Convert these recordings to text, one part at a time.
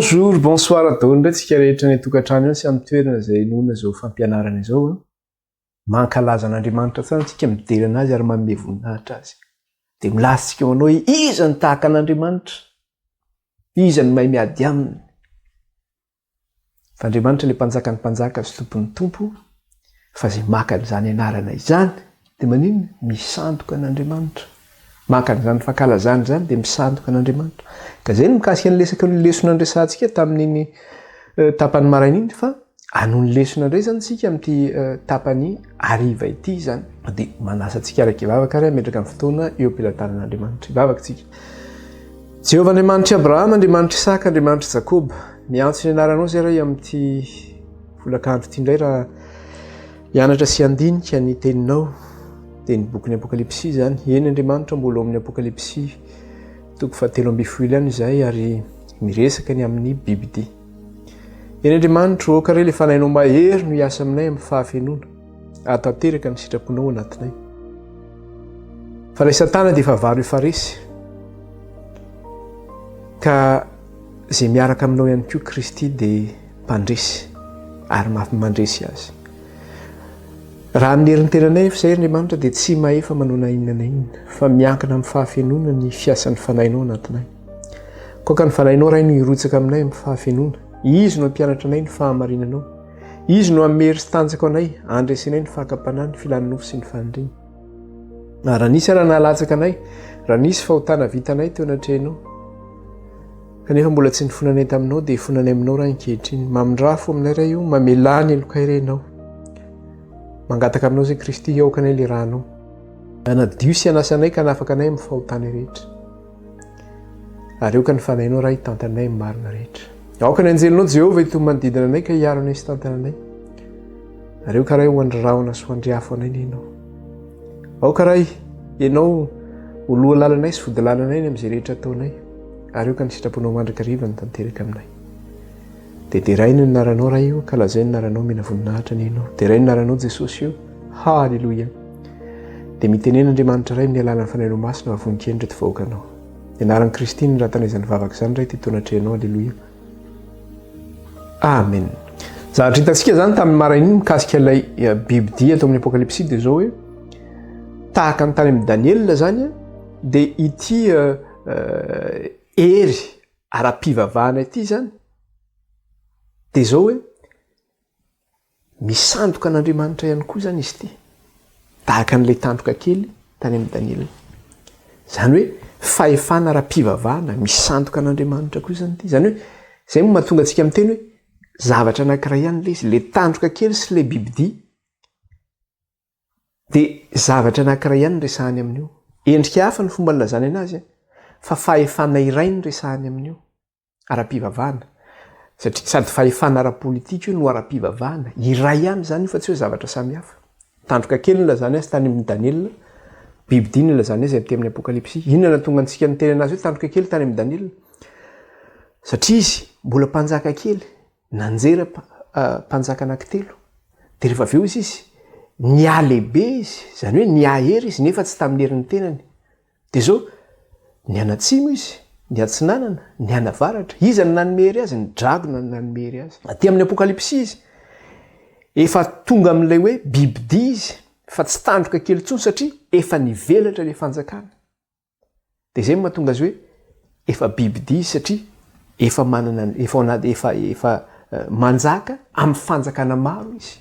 Bonjour, bonsoir adaholy ndray tsika rehetra ny tokantrano io sy amin'ny toerana izay nohona izao fampianarana izao a. Mankalaza an'Andriamanitra tsara tsika midery anazy ary manome voninahitra azy. Dia milasitsika eo anao hoe iza ny tahaka an'Andriamanitra? Iza ny mahay miady aminy? Fa Andriamanitra ilay mpanjaka ny mpanjaka sy tompon'ny tompo, fa izay maka an'izany anarana izany dia manino? Misandoka an'Andriamanitra. Maka an'izany fankalazana izany dia misandoka an'Andriamanitra. Ka izay no mikasika ny lesona andresantsika tamin'iny tapany maraina iny, fa anoho ny lesona indray zany tsika amin'ity tapany hariva ity zany. Dia manasa antsika araka hivavaka ary ametraka amin'ny fotoana eo am-pilatanan'Andriamanitra. Hivavaka tsika. Jehovah Andriamanitra Abrahama, Andriamanitra Isaka, Andriamanitra Jakoba, miantso ny anaranao zay raha amin'ity folakandro ity indray raha hianatra sy handinika ny teninao. Dia ny boky ny Apokalipsy zany. Eny Andriamanitra mbola amin'ny Apokalipsy toko 7 ihany izay ary miresaka ny amin'ny Bibidia. Eny Andriamanitra oka re ilay fanahinao mahery no hiasa aminay amin'ny fahafenoana. Ato ateraka ny sitraponao anatinay. Fa ilay Satana dia efa varo efa resy. Ka izay miaraka aminao ihany koa Kristy dia mpandresy ary mafy mandresy azy. Raha amin'ny herin'ny tenanay efa izay Andriamanitra dia tsy mahefa manao na inona na inona, fa miankina amin'ny fahafenoana ny fiasan'ny fanahinao anatinay. Koa ny fanahinao ray no hirotsaka aminay amin'ny fahafenoana. Izy no ampianatra anay ny fahamarinanao. Izy no amery sy tanjaka anay, andresenay ny fahakampanany, ny filan'ny sy ny fanindriny. Raha nisy raha nahalatsaka anay, raha nisy fahotana vitanay teo anatrehanao, kanefa mbola tsy nifonanay taminao dia fonanay aminao raha ankehitriny. Mamindrafo aminay ray io, mamelany elokairenao. Mangataka aminao zay Kristy hiaoka anay ilay rahanao. Anadio sy anasanay ka nafaka anay amin'ny fahotana rehetra. Ary eo ka ny fanahinao raha hitantanay amin'ny marina rehetra. Aoka ny anjelinao Jehovah hitomy manodidina anay ka hiaro anay sy tantananay. Ary eo ka raha ho andrirahona sy ho andriafo anay nenao. Aoka raha ianao ho loha lalanay sy vodilalanay amin'izay rehetra ataonay. Ary eo ka ny sitraponao mandrakariva ny tanteraka aminay. Dia derainy ny naranao raha io, ka lazay ny naranao mena voninahitra nenao. Derainy ny naranao Jesosy io. Halleluia. Dia mitenen'Andriamanitra ray amin'ny alalany fanahinao masina vavoninkery reto vahoakanao. Ianaran'i Kristy ny raha tanaizany vavaka izany ray tetonatrehanao. Halleluia. Amen. Zavatra hitantsika zany tamin'ny maraina iny mikasika ilay Bibidia atao amin'ny Apokalipsy dia zao hoe tahaka ny tany amin'ny Daniel zany dia ity hery ara-pivavahana ity zany dia zao hoe misandoka an'Andriamanitra ihany koa zany izy ity. Tahaka an'ilay tandroka kely tany amin'ny Daniel. Zany hoe fahefana ara-pivavahana, misandoka an'Andriamanitra koa zany ity. Zany hoe izay mo mahatonga antsika amin'ny teny hoe zavatra anankiray ihany ilay izy, ilay tandroka kely sy ilay Bibidia dia zavatra anankiray ihany no resahany amin'io. Endrika hafa ny fomba nilazany anazy, fa fahefana iray no resahany amin'io, ara-pivavahana. Satria sady fahefana ara-politika io no ara-pivavahana. Iray ihany zany io fa tsy hoe zavatra samihafa. Tandroka kely no lazany azy tany amin'ny Daniel, Bibidia no lazany azy amin'ny Apokalipsy. Inona nahatonga antsika niteny anazy hoe tandroka kely tany amin'ny Daniel? Satria izy mbola mpanjaka kely, nanjera mpanjaka anankitelo. Dia rehefa avy eo izy nialehibe izy, zany hoe niahery izy nefa tsy tamin'ny herin'ny tenany. Dia zao ny anatsimo izy, ny atsinanana, ny anavaratra. Iza ny nanomery azy? Ny dragona ny nanomery azy. Aty amin'ny Apokalipsy izy efa tonga amin'ilay hoe Bibidia izy, fa tsy tandroka kely intsony satria efa nivelatra ilay fanjakana. Dia izay mahatonga azy hoe efa Bibidia izy satria efa manana efa manjaka amin'ny fanjakana maro izy.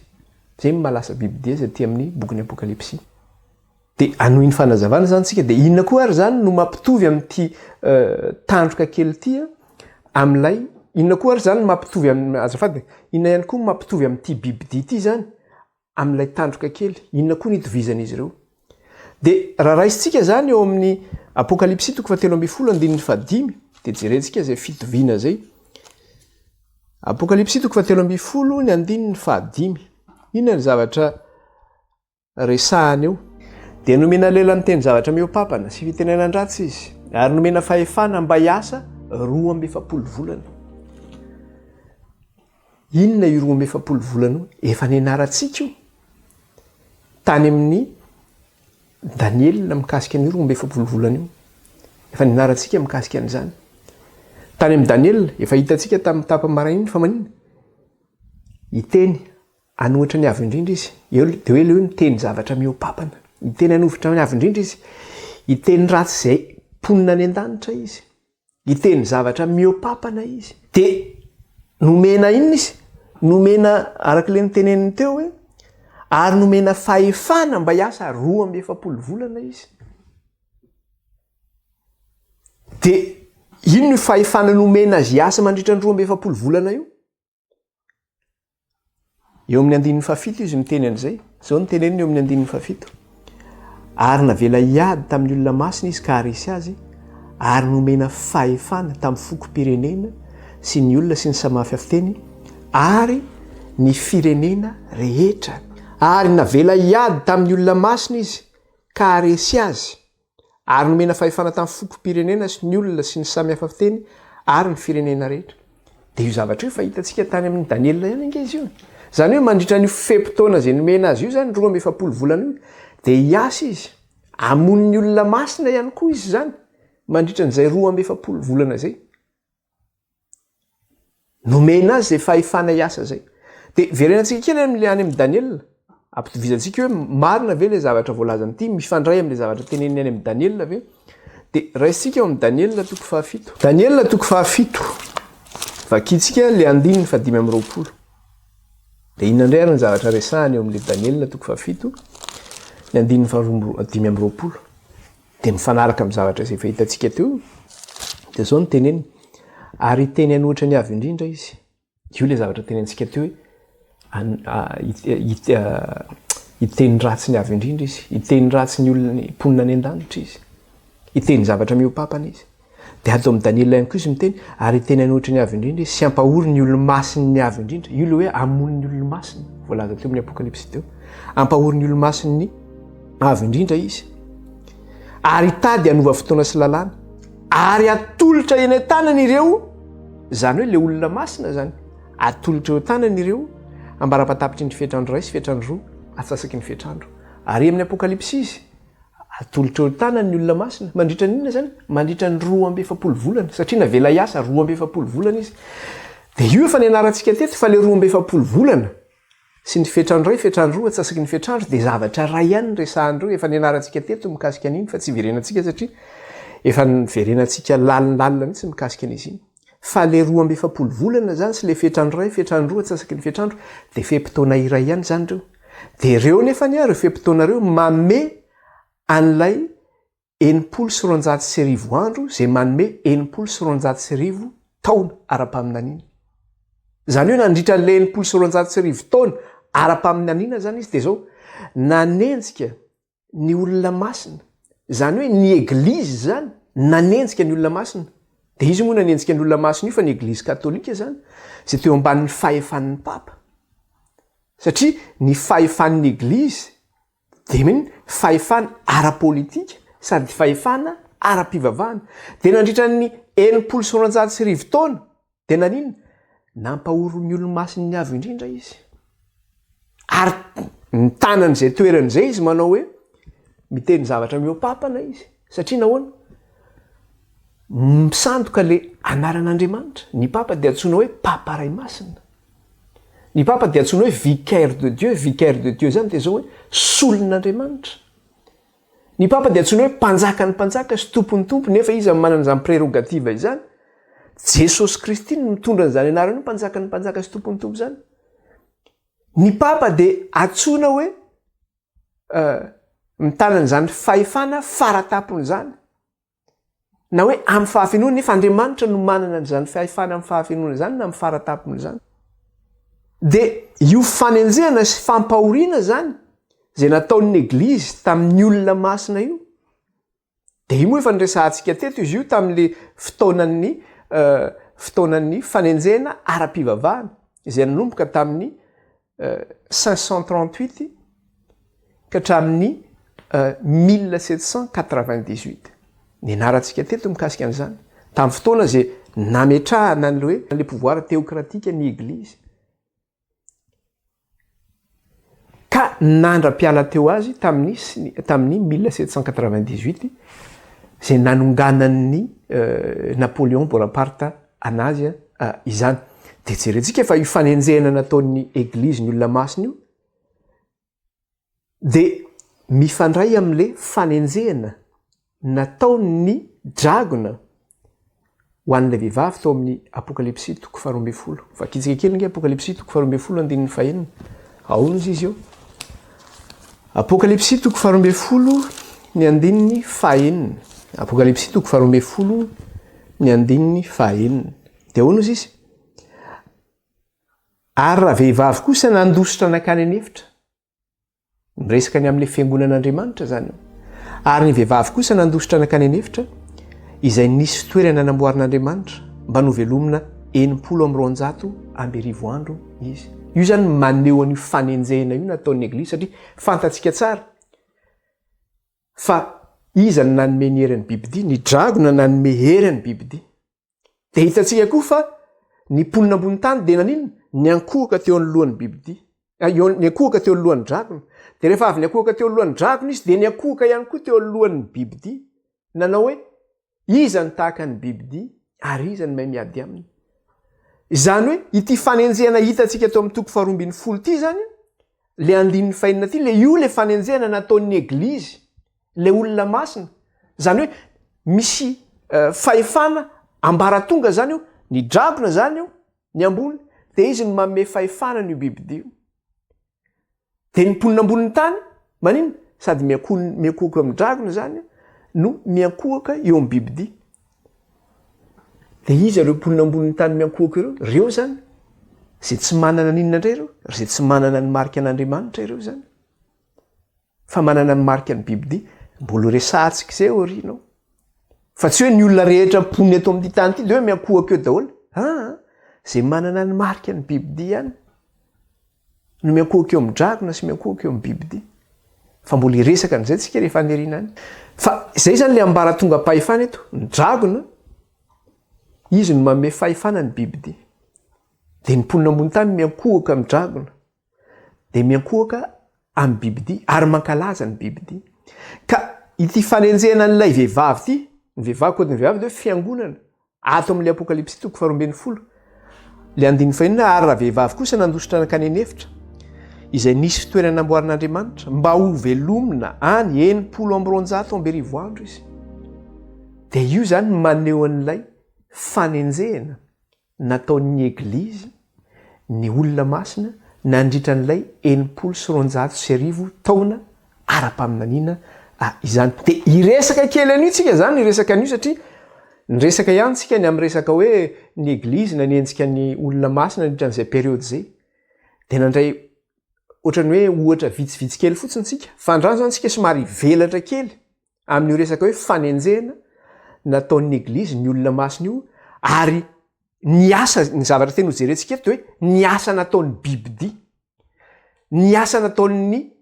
Izay mahalasa Bibidia izy aty amin'ny bokin'ny Apokalipsy. Dia anohiny fanazavana zany tsika. Dia inona koa ary zany no mampitovy amin'ity tandroka kely ity amin'ilay, inona koa ary zany mampitovy amin'ny azafady, inona ihany koa mampitovy amin'ity Bibidia ity zany amin'ilay tandroka kely? Inona koa ny itovizan'izy ireo? Dia raha raisitsika zany eo amin'ny Apokalipsy toko 7:15 dia jerentsika zay fitoviana zay. Apokalipsy toko 7:15. Inona ny zavatra resahany eo? Dia nomena lela ny teny zavatra mihopapana sy fitenenan-dratsy izy, ary nomena fahefana mba hiasa 12 volana. Inona io 12 volana io? Efa nianarantsika io tany amin'ny Daniel mikasika ny 12 volana io. Efa nianarantsika mikasika an'izany. tany amin'ny Daniel efa hitantsika tamin'ny tapamarainy fa manina iteny anohitra ny avy indrindra izy de hoe leo miteny zavatra miopapana iteny anohitra ny avy indrindra izy iteny ratsy zay ponina any an-danitra izy iteny zavatra miopapana izy de nomena inona izy nomena arak'le niteneniny teo hoe ary nomena fahefana mba hiasa 2 volana izy de ino ny fahefana nomena azy hiasa mandritra ny 2 volana io eo amin'ny 17 izy miteny an'izay zao niteneniny eo amin'ny 17 ary navela hiady tamin'ny olona masina izy ka haresy azy ary nomena fahefana tamin'ny fokom-pirenena sy ny olona sy ny samafy afiteny ary ny firenena rehetra ary navela hiady tamin'ny olona masina izy ka haresy azy ary nomena fahefana tamin'ny fokom-pirenena sy ny olona sy ny samafy afiteny ary ny firenena rehetra de io zavatra io fa hitantsika tany amin'ny Daniel ihany ange izy io zany hoe mandritra ny fepotona zay nomena azy io zany 12 volana io de hiasa izy amon'ny olona masina ihany koa izy zany mandritra n'izay 12 volana zay nomena azy zay fahefana hiasa zay de verenantsika kely am'le any amin'ny Daniel ampitovizantsika hoe marina ve le zavatra voalazany ity mifandray am'le zavatra teneniny any amin'ny Daniel ve de raisitsika eo amin'ny Daniel toko 17 Daniel toko 17 vakitsika le 9:5 de inona indray ary ny zavatra resahany eo amin'le Daniel toko 17 ny 9:5 de mifanaraka amin'ny zavatra izay fahitantsika teo de zao niteneniny ary teny anohitra ny avy indrindra izy io le zavatra tenentsika teo hoe iteny ratsy ny avy indrindra izy iteny ratsy ny olona ny ponina any an-danitra izy iteny zavatra miopapana izy de ato amin'ny Daniel ihany koa izy miteny ary teny anohitra ny avy indrindra izy sy ampahory ny olo-masiny ny avy indrindra io le hoe amony ny olo-masiny voalaza teo amin'ny apokalipsy teo ampahory ny olo-masiny ny avy indrindra izy ary tady anova fotoana sy lalàna ary atolotra eny an-tanany ireo zany hoe le olona masina zany atolotra eo tanany ireo ambarapatapitry ny fetrandro ray sy fetrandro roa atsasaky ny fetrandro ary amin'ny apokalipsy izy atolotra eo tanany ny olona masina mandritra n'inona zany mandritra ny 12 volana satria navela hiasa 12 volana izy de io efa nianarantsika teto fa le 12 volana sy ny fetrandro ray fetrandro roa atsasaky ny fetrandro de zavatra ray ihany resahndreo efa nianarantsika teto mikasika an'iny fa tsy verenantsika satria efa niverenantsika lalindalina mihitsy mikasika an'izy iny fa le 12 volana zany sy le fetrandro ray fetrandro roa atsasaky ny fetrandro de fepotona iray ihany zany reo de reo nefa ny ary fepotona reo mame an'ilay 990 andro zay manome 990 taona ara-paminaniana zany hoe nandritra n'le 990 taona ara-paminaniana zany izy de zao nanenjika ny olona masina zany hoe ny eglizy zany nanenjika ny olona masina de izy moa nanenjika ny olona masina io fa ny eglizy katolika zany zay teo ambanin'ny fahefan'ny papa satria ny fahefan'ny eglizy de miny fahefana ara-politika sady fahefana ara-pivavahana de nandritra ny 990 taona de nanina nampahoro ny olo-masiny ny avy indrindra izy ary ny tanan'izay toeran'izay izy manao hoe miteny zavatra miopapana izy satria nahoana misandoka le anaran'Andriamanitra ny papa de antsoina hoe papa ray masina ny papa de antsoina hoe vicaire de Dieu zany de zao hoe solon'Andriamanitra ny papa de antsoina hoe mpanjakany mpanjaka sy tompony tompo nefa izy manana zany prérogative izany Jesosy Kristy no mitondra an'izany anarany hoe mpanjakany mpanjaka sy tompony tompo zany ny papa de antsoina hoe mitanan'izany fahefana faratapony zany na hoe amin'ny fahafenoana nefa Andriamanitra no manana an'izany fahefana amin'ny fahafenoana zany na amin'ny faratapony zany de io fanenjehana sy fampahoriana zany zay nataon'ny eglizy tamin'ny olona masina io de io moa efa niresahantsika teto izy io tamin'le fotoanan'ny fanenjehana ara-pivavahana izay nanomboka tamin'ny 538 ka hatramin'ny 1798 nianarantsika teto mikasika an'izany tamin'ny fotoana zay nametrahana an'le hoe le pouvoir théocratique ny eglizy ka nandra-piala teo azy tamin'ny 1798 zay nanonganan'ny Napoléon Bonaparte anazy izany. De jerentsika fa io fanenjehana nataon'ny eglizy ny olona masina io de mifandray am'le fanenjehana nataon'ny dragona ho an'le vehivavy tao amin'ny apokalipsy 12. Vakitsika kely nge apokalipsy 12 andininy fahenina. Aono izy io. Apokalipsy 12 ny andininy fahenina. Apokalipsy 12 ny andininy fahenina. De aono izy. Ary raha vehivavy kosa nandositra nakany anefitra. Miresaka ny am'le fiangonan'Andriamanitra zany io. Ary ny vehivavy kosa nandositra nakany anefitra izay nisy fitoerana namboarin'Andriamanitra mba novelomina 720 andro izy. Io zany maneho an'io fanenjehana io nataon'ny eglizy satria fantatsika tsara fa iza ny nanome ny herin'ny bibidia, ny dragona nanome herin'ny bibidia. De hitantsika koa fa ny mponina ambony tany de naninona ny ankohaka teo anoloan'ny bibidia. Ny ankohaka teo anoloan'ny dragona. De rehefa avy ny ankohaka teo anoloan'ny dragona izy de ny ankohaka ihany koa teo anoloan'ny bibidia. Nanao hoe iza ny tahaka ny bibidia ary iza ny mahay miady aminy. Izany hoe ity fanenjehana hitantsika teo amin'ny 12 ty zany le andininy fahenina ty le io le fanenjehana nataon'ny eglizy le olona masina. Zany hoe misy fahefana ambaratonga zany io, ny dragona zany io, ny ambony de izy ny manome fahefana ny bibidia. De ny mponina amboniny tany manino sady miankohaka amin'ny dragona zany no miankohaka eo amin'ny bibidia. De izy ireo mponina amboniny tany miankohaka ireo zany zay tsy manana ninona indray ireo, zay tsy manana ny marika an'Andriamanitra ireo zany. Fa manana ny marika ny bibidia, mbola resahantsika zay orinao. Fa tsy hoe ny olona rehetra mponina eto amin'ny tany ity de hoe miankohaka eo daholo. Zay manana ny marika ny bibidia ihany no miankohaka eo amin'ny dragona sy miankohaka eo amin'ny bibidia. Fa mbola iresaka an'izay tsika rehefa anerina any. Fa zay zany le ambaratonga pahefana eto, ny dragona izy no manome fahefana ny bibidia. De ny mponina ambony tany miankohaka amin'ny dragona. De miankohaka amin'ny bibidia ary mankalaza ny bibidia. Ka ity fanenjehana an'ilay vehivavy ty, ny vehivavy kodiny vehivavy de fiangonana ato amin'le apokalipsy 12. Le andininy fahenina ary raha vehivavy kosa nandositra nakany anefitra izay nisy fitoerana namboarin'Andriamanitra mba ho velomina any 720 andro izy. De io zany maneho an'ilay fanenjehana nataon'ny eglizy ny olona masina nandritra an'ilay 720 taona ara-paminaniana izany. De iresaka kely an'io tsika zany, iresaka an'io satria ny resaka ihany tsika ny amin'ny resaka hoe ny eglizy nanenjika ny olona masina nandritra an'izay période zay. De nandray ohatran'ny hoe ohatra vitsivitsy kely fotsiny tsika. Fa andrany zany tsika somary velatra kely amin'io resaka hoe fanenjehana nataon'ny eglizy ny olona masina io ary ny asa ny zavatra teny ho jerentsika eto hoe ny asa nataon'ny bibidia. Ny asa nataon'ny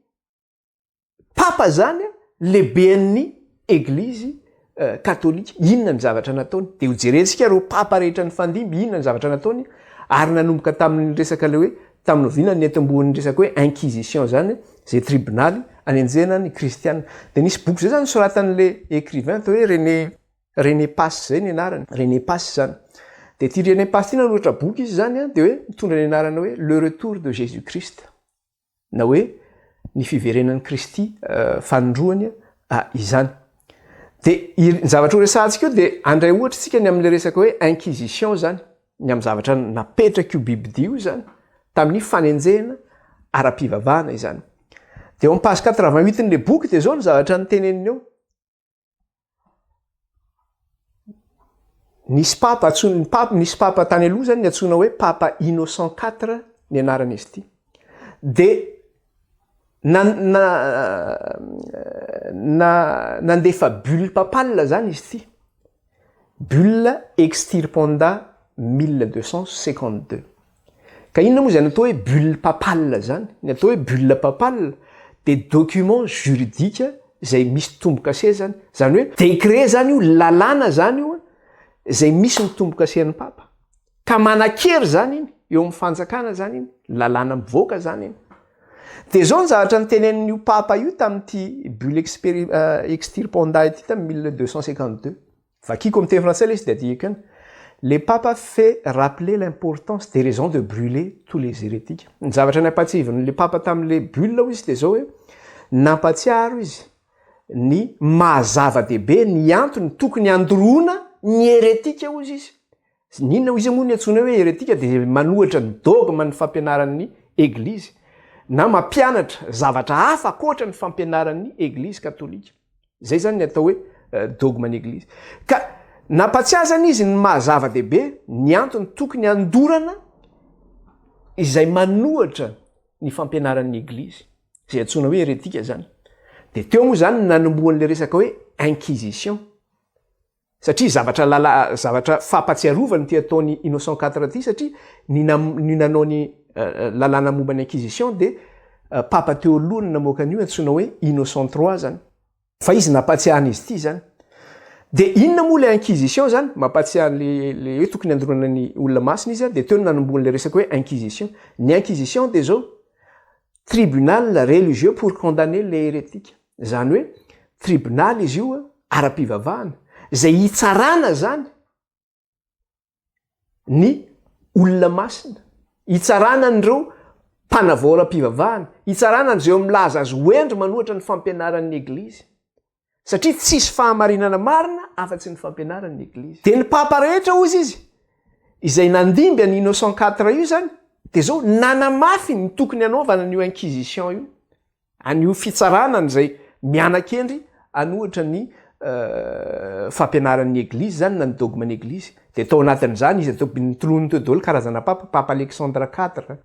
papa zany lehiben'ny eglizy katolika. Inona ny zavatra nataony? De ho jerentsika reo papa rehetra ny fandimby inona ny zavatra nataony ary nanomboka tamin'ny resaka le hoe tamin'ny ovina ny etombohan'ny resaka hoe inquisition zany zay tribunaly anenjehana ny kristianina. De nisy boky zay zany soratan'le écrivain to hoe René Passe zay ny anarany. René Passe zany. De ty René Passe ty nanoratra boky izy zany de hoe mitondra ny anarana hoe le retour de Jésus-Christ. Na hoe ny fiverenan'ny Kristy fanondroany izany. De ny zavatra ho resahantsika io de andray ohatra tsika ny amin'le resaka hoe inquisition zany, ny amin'ny zavatra napetraka io bibidia io zany tamin'ny fanenjehana ara-pivavahana izany. De eo amin'ny page 88 n'le boky de zao ny zavatra nyteneniny eo. Nisy papa tany aloha zany ny antsona hoe papa Innocent 4 ny anarana izy ity. De nandefa bulle papale zany izy ity. Bulle extirpanda 1252. Ka inona moa zany atao hoe bulle papale zany? Ny atao hoe bulle papale de document juridique zay misy tombo-kase zany. Zany hoe décret zany io, lalàna zany io zay misy ny tombo-kasen'ny papa. Ka manan-kery zany iny eo amin'ny fanjakana zany iny, lalàna mivoaka zany iny. De zao ny zavatra nytenen'io papa io tamin'ity bulle extirpanda ity tamin'ny 1252. Vakiko amin'ny teny frantsay le izy de adikany. le papa fait rappeler l'importance des raisons de brûler tous les hérétiques. Ny zavatra nampatsivany le papa tamin'le bulle izy de zao hoe nampatsiaro izy ny mahazava-dehibe ny antony tokony androana ny heretika ozy izy. Ninona izy moa ny antsona hoe heretika de manohatra ny dogma ny fampianaran'ny eglizy na mampianatra zavatra hafa akoatra ny fampianaran'ny eglizy katolika. Zay zany ny atao hoe dogma ny eglizy. Ka nampatsiazana izy ny mahazava-dehibe ny antony tokony andorana izay manohatra ny fampianaran'ny eglizy. Zay antsona hoe heretika zany. De teo moa zany nanomboan'le resaka hoe inquisition. Satria zavatra fampatsiarovany ty ataony Innocent IV ty satria ny nanao ny lalàna momba ny inquisition de papa teo alohany namoaka an'io antsona hoe Innocent III zany. Fa izy nampatsiahana izy ty zany. De inona moa le inquisition zany mampatsiahana le hoe tokony andronana ny olona masina izy de teo nanomboan'le resaka hoe inquisition. Ny inquisition de zao tribunal religieux pour condamner les hérétiques. Zany hoe tribunal izy io ara-pivavahana zay hitsarana zany ny olona masina, hitsarana an'ireo mpanavaora-pivavahana, hitsarana an'izay milaza azy hoendry manohatra ny fampianaran'ny eglizy. Satria tsisy fahamarinana marina afa-tsy ny fampianaran'ny eglizy. De ny papa rehetra ozy izy izay nandimby any Innocent IV io zany de zao nanamafy ny tokony anaovana an'io inquisition io, an'io fitsaranany zay mianakendry anohatra ny fampianaran'ny eglizy zany na ny dogma ny eglizy. De tao anatin'izany izy atao nitolony teo daholo karazana papa Alexandre IV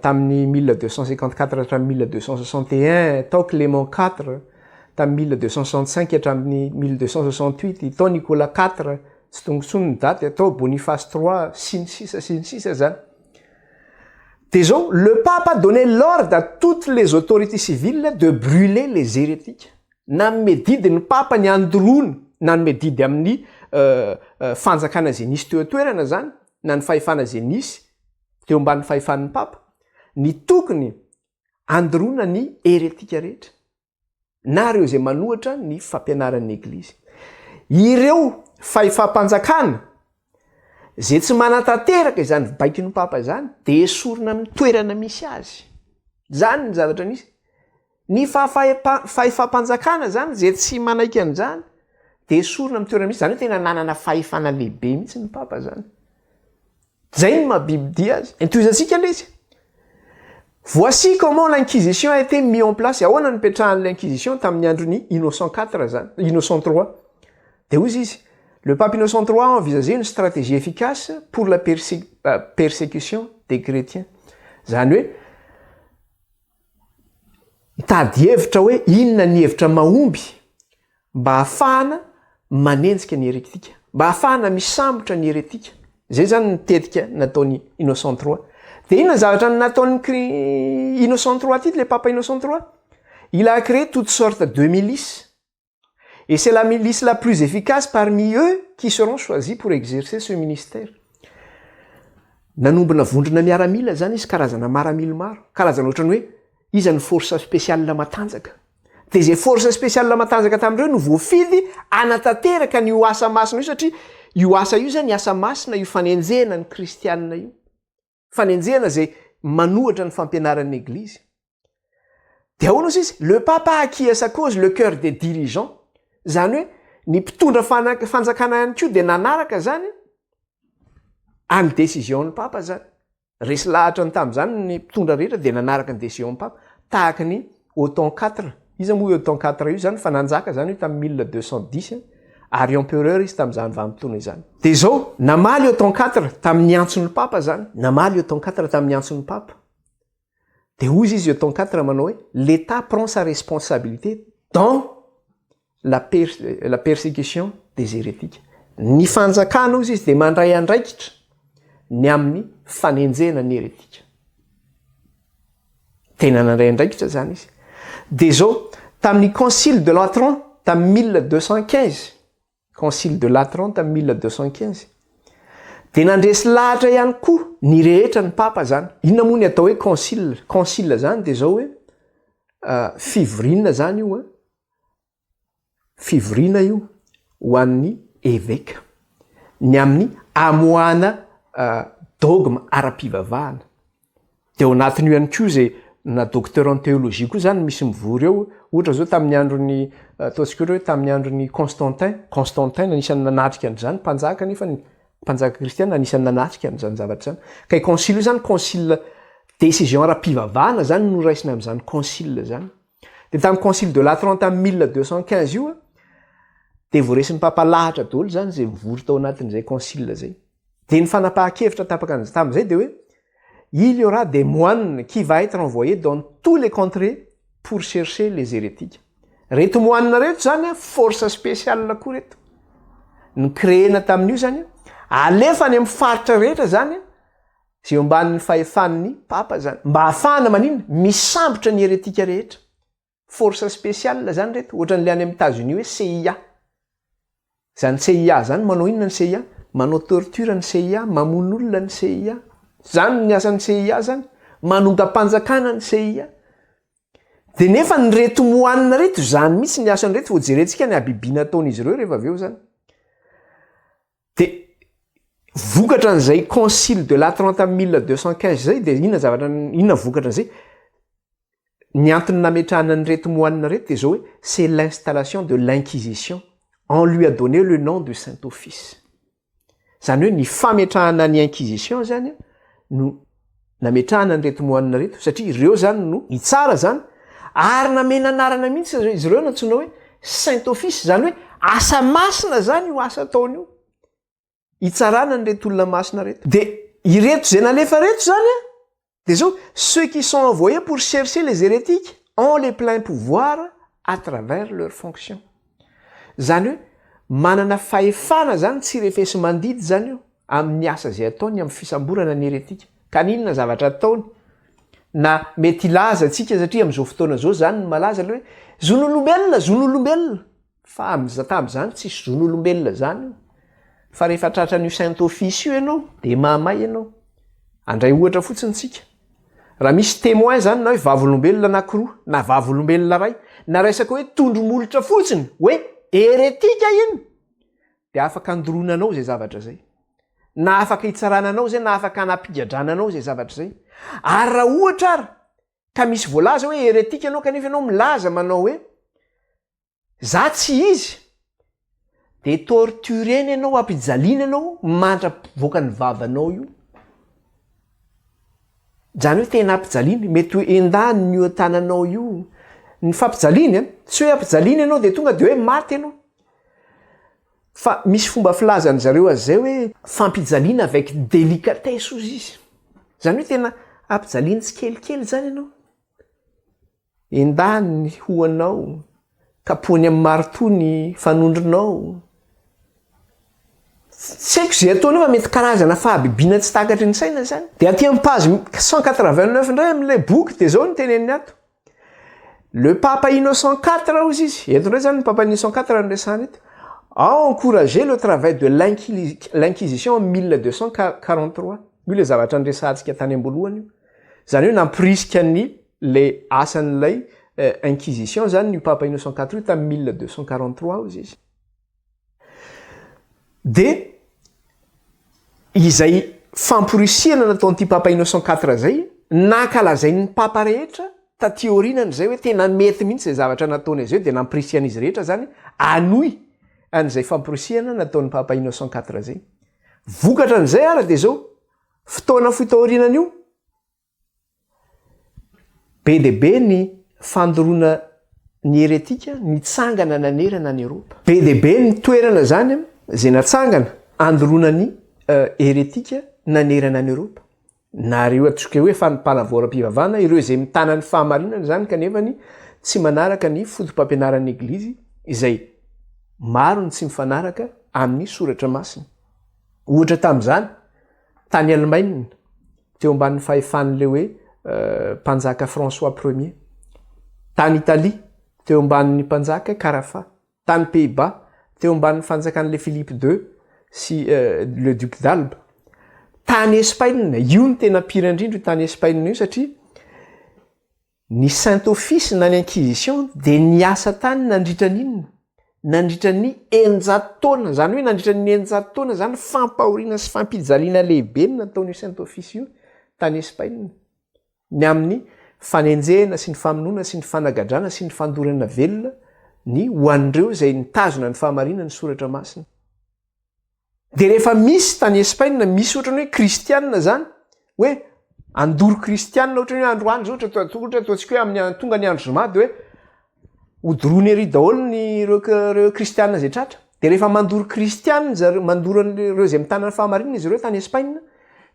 tamin'ny 1254 hatramin'ny 1261, tao Clément IV tamin'ny 1265 hatramin'ny 1268, tao Nicolas IV tsy tongotsony ny daty, tao Boniface III sy ny sisa zany. De zao le pape a donné l'ordre à toutes les autorités civiles de brûler les hérétiques. Nanome didy ny papa ny androna, nanome didy amin'ny fanjakana zenisy teo atoerana zany, na ny fahefana zenisy teo ambany fahefan'ny papa, ny tokony androna ny hérétika rehetra na reo zay manohatra ny fampianaran'ny eglizy. Ireo fahefam-panjakana zay tsy manatanteraka izany baikin'ny papa zany de esorina amin'ny toerana misy azy. Zany ny zavatra nisy. Ny fahefam-panjakana zany zay tsy manaiky an'izany de esorina amin'ny toerana misy, zany hoe tena nanana fahefana lehibe mihitsy ny papa zany. Zay ny mahabibidia azy. Entoizatsika le izy. Voici comment l'inquisition a été mis en place. Ahoana nipetrahan'ny l'inquisition tamin'ny andron'ny Innocent IV zany, Innocent III. De hozy izy, le pape Innocent III a envisagé une stratégie efficace pour la persécution des chrétiens. Zany hoe mitady hevitra hoe inona ny hevitra mahomby mba hahafahana manenjika ny heretika, mba hahafahana misambotra ny heretika. Zay zany nitetika nataony Innocent III. De inona zavatra nataony Innocent III ty, le papa Innocent III? Il a créé toutes sortes de milices. Et c'est la milice la plus efficace parmi eux qui seront choisis pour exercer ce ministère. Nanombona vondrona miaramila zany izy, karazana maramila maro. Karazana ohatrany hoe iza ny force spéciale matanjaka. De zay force spéciale matanjaka tamin'ireo no voafidy anatanteraka ny io asa masina io, satria io asa io zany asa masina io fanenjena ny kristianina io. Fanenjena zay manohatra ny fampianaran'ny eglizy. De ahoana ozy izy? Le papa a acquis à sa cause le cœur des dirigeants. Zany hoe ny mpitondra fanjakana ihany koa de nanaraka zany any décision-ny papa zany. Resy lahatra ny tamin'izany ny mpitondra rehetra de nanaraka ny décision-ny papa, tahaka ny Othon IV. Izy moa Othon IV io zany fa nanjaka zany io tamin'ny 1210 ary empereur izy tamin'izany vanim-potoana izany. De zao namaly Othon IV tamin'ny antson'ny papa zany, namaly Othon IV tamin'ny antson'ny papa. De hozy izy Othon IV manao hoe l'État prend sa responsabilité dans la persécution des hérétiques. Ny fanjakana ozy izy de mandray andraikitra ny amin'ny fanenjena ny heretika. Tena nandray andraikitra zany izy. De zao tamin'ny concile de Latran tamin'ny 1215, concile de Latran tamin'ny 1215, de nandresy lahatra ihany koa ny rehetra ny papa zany. Inona moa ny atao hoe concile zany? De zao hoe fivoriana zany io, fivoriana io ho an'ny évêque. ny amin'ny amoana dogme ara-pivavahana. De ao anatin'io ihany koa zay na docteur en théologie koa zany misy mivory eo, ohatra zao tamin'ny andron'ny ataontsika hoe tamin'ny andron'ny Constantin anisan'ny nanatrika an'izany mpanjaka nefa ny mpanjaka kristiana anisan'ny nanatrika an'izany zavatra zany. Ka i concile io zany concile décision ara-pivavahana zany no raisina amin'izany concile zany. De tamin'ny concile de Latran tamin'ny 1215 io de voaresin'ny papalahatra daholo zany zay mivory tao anatin'izay concile zay. De ny fanapahan-kevitra tapaka an'izay tamin'izay de hoe il y aura des moines qui va être envoyés dans tous les contrées pour chercher les hérétiques. Reto moine reto zany force spéciale koa reto. Ny créena tamin'io zany alefa ny amin'ny faritra rehetra zany zay eo ambanin'ny fahefan'ny papa zany mba ahafahana manino misambotra ny hérétika rehetra. Force spéciale zany reto, ohatran'le any amin'ny États-Unis hoe CIA. Zany CIA zany manao inona ny CIA? Manao torture ny CIA, mamono olona ny CIA. Zany ny asan'ny CIA zany, manonga-panjakana ny CIA. De nefa ny reto moine reto zany mihitsy ny asany reto, vojerentsika ny abibiana ataon'izy ireo rehefa avy eo zany. De vokatra an'izay concile de Latran tamin'ny 1215 zay de inona vokatra an'izay? Ny antony nametrahana ny reto moine reto de zao hoe c'est l'installation de l'inquisition. On lui a donné le nom de Saint-Office. Zany hoe ny fametrahana ny inquisition zany no nametrahana ny reto moine reto satria ireo zany no itsara zany ary namena anarana mihitsy izy ireo nantsona hoe Saint-Office, zany hoe asa masina zany io asa ataony io. Itsarana ny reto olona masina reto. De ireto zay nalefa reto zany de zao ceux qui sont envoyés pour chercher les hérétiques ont les pleins pouvoirs à travers leurs fonctions. Zany hoe manana fahefana zany tsy refesy mandidy zany io amin'ny asa zay ataony amin'ny fisamborana ny hérétika. Kaninona zavatra ataony? Na mety ilaza atsika satria amin'izao fotoana zao zany malaza le hoe zon'olombelona. Fa tam'izany tsisy zon'olombelona zany. Fa rehefa tratran'io Saint-Office io ianao de mahamay ianao. Andray ohatra fotsiny tsika. Raha misy témoin zany na hoe vavolombelona anankiroa na vavolombelona ray na resaka hoe tondromolotra fotsiny hoe hérétika iny de afaka andorona anao zay zavatra zay. Na afaka hitsarana anao zay na afaka anapigadrana anao zay zavatra zay. Ary raha ohatra ary ka misy voalaza hoe hérétika ianao kanefa ianao milaza manao hoe za tsy izy de tortureny ianao, ampijaliana ianao mandravoaka ny vavanao io. Zany hoe tena ampijaliana, mety hoe endany io tananao io. Ny fampijaliana tsy hoe ampijaliana ianao de tonga de hoe maty ianao. Fa misy fomba filazany zareo azy zay hoe fampijaliana avec délicatesse ozy izy. Zany hoe tena ampijaliana tsikelikely zany ianao. Endany hoanao, kapoany amin'ny marteau ny fanondronao. Tsy haiko zay ataony fa mety karazana fahabibiana tsy takatry ny saina zany. De aty amin'ny page 189 indray amin'ilay boky de zao ny teneniny ato. Le Papa Innocent IV ozy izy. Eto indray zany le Papa Innocent IV no resahana eto. A encouragé le travail de l'Inquisition en 1243. Io le zavatra niresahantsika tany ambolohany io. Zany hoe namporisika le asan'ilay Inquisition zany io Papa Innocent IV io tamin'ny 1243 ozy izy. De izay famporisiana nataon'ity Papa Innocent IV zay nankalazainy ny papa rehetra taty aorianany zay hoe tena mety mihitsy zay zavatra nataony azy eo de namporisian'izy rehetra zany anoy an'izay famporisiana nataon'ny Papa Innocent IV zay. Vokatra an'izay ara de zao fotoana fotaorianany io be de be ny fandoroana ny hérétika nitsangana nanerana ny Europa. Be de be ny toerana zany zay natsangana andoroana ny hérétika nanerana ny Europa. Na reo atsoka hoe fanimpanavoara-pivavahana ireo zay mitana ny fahamarinana zany kanefa ny tsy manaraka ny fotom-pampianaran'ny Eglizy izay maro ny tsy mifanaraka amin'ny soratra masina. Ohatra tamin'izany tany Allemagne teo ambanin'ny fahefan'le hoe mpanjaka François Ier. Tany Italie teo ambanin'ny mpanjaka Carafa. Tany Pays-Bas teo ambanin'ny fanjakan'le Philippe II sy le duc d'Albe. Tany Espagne io ny tena pire indrindra tany Espagne io satria ny Saint-Office na ny Inquisition de niasa tany nandritra n'inona nandritra ny 900 taona zany hoe nandritra ny 900 taona zany fampahoriana sy fampijaliana lehibe ny nataon'io saint office io tany Espaina ny amin'ny fanenjehana sy ny famonoana sy ny fanagadrana sy ny fandorana velona ny ho an'ireo zay nitazona ny fahamarinana ny soratra masina. De rehefa misy tany Espaina misy ohatrany hoe kristianina zany hoe andoro kristianina ohatrany hoe androany zao ohatra ataontsika hoe amin'ny tonga ny andro zoma de hoe hodorony ery daholo ny reo kristianina zay tratra. De rehefa mandoro kristianina zareo mandoro an'ireo zay mitana ny fahamarinana izy ireo tany Espaina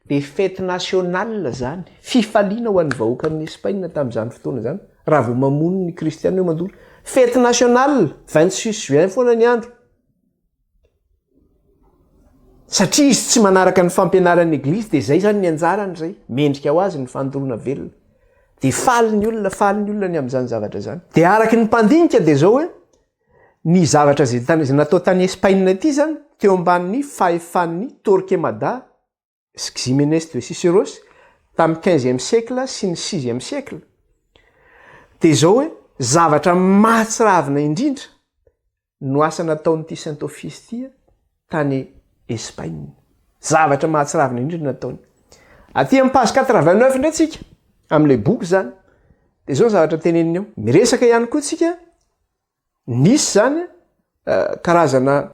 de fety nasional zany fifaliana ho an'ny vahoakan'ny Espaina tamin'izany fotoana zany raha vao mamono ny kristianina eo mandoro fety nasional 26 juin foana ny andro satria izy tsy manaraka ny fampianaran'ny eglizy de zay zany ny anjarany zay mendrika ho azy ny fandorona velona de faly ny olona ny amin'izany zavatra zany. De araky ny mpandinika de zao hoe ny zavatra zay natao tany Espaina ity zany teo ambanin'ny fahefan'ny Torquemada sy Ximenes de Ciceros tamin'ny 15e siècle sy ny 6e siècle. De zao hoe zavatra mahatsiravina indrindra no asa nataon'ity saint office ity tany Espaina. Zavatra mahatsiravina indrindra nataony. Aty amin'ny page 89 indray tsika amin'ilay boky zany de zao zavatra teneniny ao. Miresaka ihany koa tsika nisy zany karazana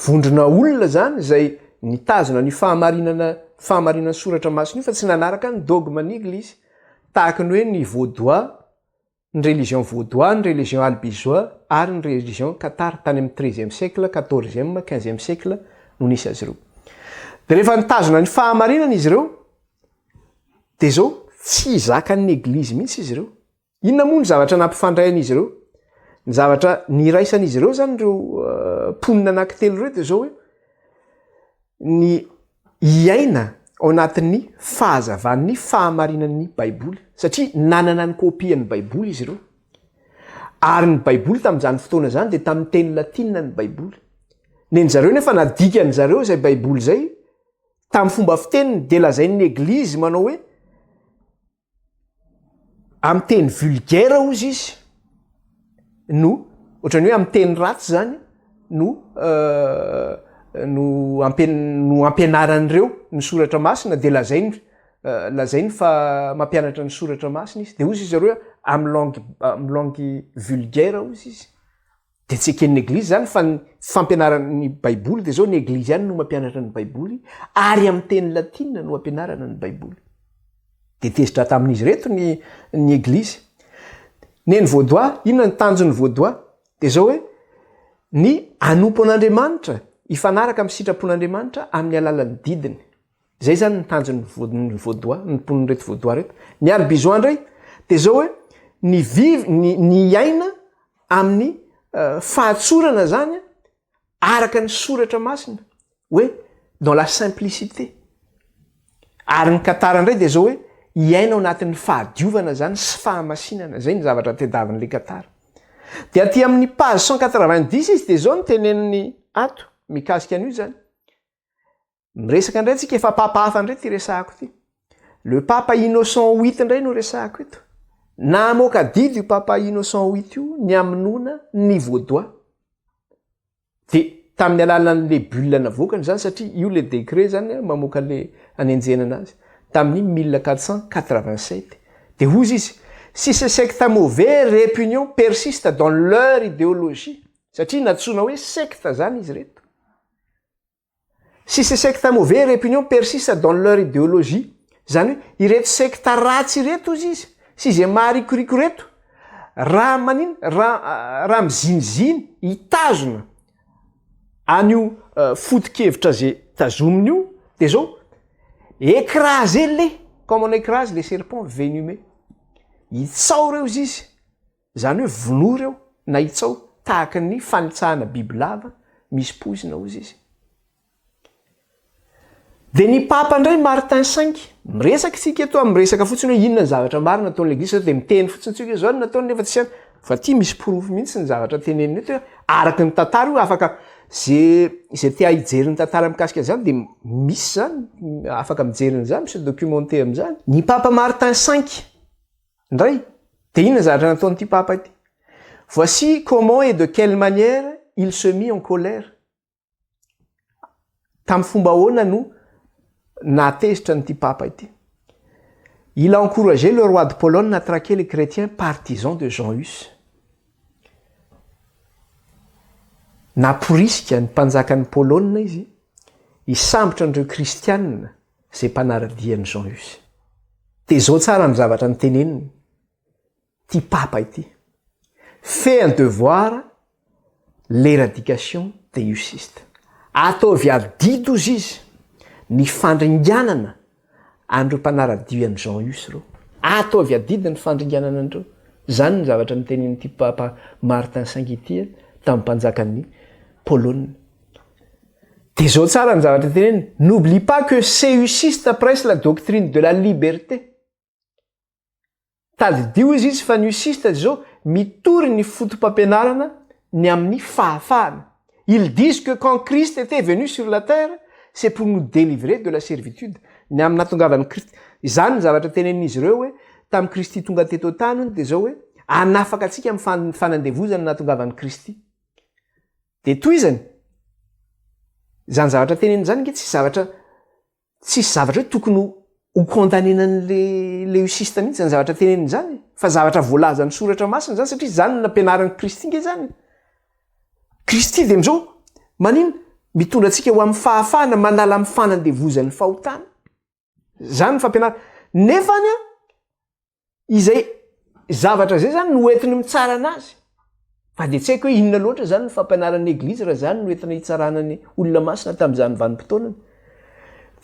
vondrona olona zany zay nitazona ny fahamarinana soratra masina io fa tsy nanaraka ny dogma ny eglizy tahaka ny hoe ny vaudois, ny religion vaudois, ny religion albigeois ary ny religion cathare tany amin'ny 13e siècle, 14e, 15e siècle no nisy azy ireo. De rehefa nitazona ny fahamarinana izy ireo de zao tsy zakan'ny eglizy mihitsy izy ireo. Inona moa ny zavatra nampifandrain'izy ireo? Ny zavatra niraisan'izy ireo zany ireo ponina anankitelo ireo de zao hoe ny iaina ao anatin'ny fahazavan'ny fahamarinan'ny baiboly satria nanana ny kopian'ny baiboly izy ireo ary ny baiboly tamin'izany fotoana zany de tamin'ny teny latina ny baiboly. Neny zareo nefa nadikany zareo zay baiboly zay tamin'ny fomba fiteniny de lazain'ny eglizy manao hoe amin'ny teny vulgaire ozy izy no ohatrany hoe amin'ny teny ratsy zany no ampianaran'ireo ny soratra masina de lazainy fa mampianatra ny soratra masina izy de ozy izy zareo amin'ny langue vulgaire ozy izy de tsy eken'ny eglizy zany fa ny fampianaran'ny baiboly de zao ny eglizy ihany no mampianatra ny baiboly ary amin'ny teny latina no ampianarana ny baiboly de tezitra tamin'izy reto ny eglizy. Neny vaudois, inona ny tanjon'ny vaudois de zao hoe ny anompo an'Andriamanitra ifanaraka amin'ny sitrapon'Andriamanitra amin'ny alalan'ny didiny. Zay zany ny tanjon'ny vaudois, ny mponiny reto vaudois reto. Ny albigeois indray de zao hoe ny iaina amin'ny fahatsorana zany araka ny soratra masina hoe dans la simplicité. Ary ny katara indray de zao hoe iaina ao anatin'ny fahadiovana zany sy fahamasinana. Zay ny zavatra tedavin'le katara. De aty amin'ny page 190 izy de zao ny teneniny ato mikasika an'io zany. Miresaka indray tsika efa papa hafa indray ty resahako ty. Le papa Innocent 8 indray no resahako eto. Namoaka didy io papa Innocent 8 io ny aminona ny vaudois. De tamin'ny alalan'le bulle navokany zany satria io le décret zany mamoaka le anenjena anazy tamin'ny 1487. De hozy izy si ces sectes mauvais réunions persistent dans leur idéologie satria natsona hoe secte zany izy reto. Si ces sectes mauvais réunions persistent dans leur idéologie zany hoe ireto secte ratsy ireto izy sy izay maharikoriko reto raha manino raha miziniziny hitazona an'io foto-kevitra zay tazominy io de zao écraser comme on écrase les serpents venimeux. Itsao reo izy zany hoe vono reo na itsao tahaka ny fanitsahana bibilava misy pozina ozy izy. De ny papa indray Martin V miresaka tsika eto miresaka fotsiny hoe inona ny zavatra marina nataon'ny eglizy de miteny fotsiny tsika zao nataony nefa tsy fa ty misy proof mihitsy ny zavatra teneniny eto araka ny tantara io afaka zay tia hijery ny tantara mikasika zany de misy zany afaka mijery zany misy documenté am'zany. Ny papa Martin V ndray de inona zavatra nataon'ity papa ity Voici comment et de quelle manière il se mit en colère. Tamin'ny fomba ahoana no natezitra n'ity papa ity. Il a encouragé le roi de Pologne à traquer les chrétiens partisans de Jean Hus. Naporisika ny mpanjakan'ny Pologne izy, hisambotra an'ireo kristianina izay mpanaradian'i Jean Hus. Dia zao tsara ny zavatra noteneniny ty papa ity. Fait un devoir l'éradication des husistes. Ataovy adido izy izy ny fandringanana an'ireo mpanaradian'i Jean Hus reo. Ataovy adido ny fandringanana an'ireo. Zany ny zavatra notenenyty papa Martin Sanguity tamin'ny mpanjakan'ny Pologne. Et zao tsara ny zavatra teneniny. N'oublie pas que ces husistes pressent la doctrine de la liberté. Tadidio izy fa ny husiste zao mitory ny fotom-pampianarana ny amin'ny fahafahana. Ils disent que quand Christ était venu sur la terre, c'est pour nous délivrer de la servitude. Ny amin'ny nahatongavan'ny Kristy. Izany ny zavatra tenenin'izy ireo hoe tamin'ny Kristy tonga teto an-tany dia zao hoe anafaka antsika amin'ny fanandevozana nahatongavan'ny Kristy. Dia toizany zany zavatra teneniny zany nge tsisy zavatra hoe tokony ho condamnenan'le husiste mihitsy zany zavatra teneniny zany, fa zavatra voalaza ny soratra masina zany satria zany nampianaran'ny Kristy nge zany. Kristy dia am'izao manino mitondra antsika ho amin'ny fahafahana manala amin'ny fanandevozan'ny fahotana. Zany ny fampianarana. Nefany izay zavatra zay zany no entiny mitsara anazy. Fa dia tsy haiko hoe inona loatra zany ny fampianaran'ny Eglizy raha zany no entina hitsarana ny olona masina tamin'izany vanim-potoanany.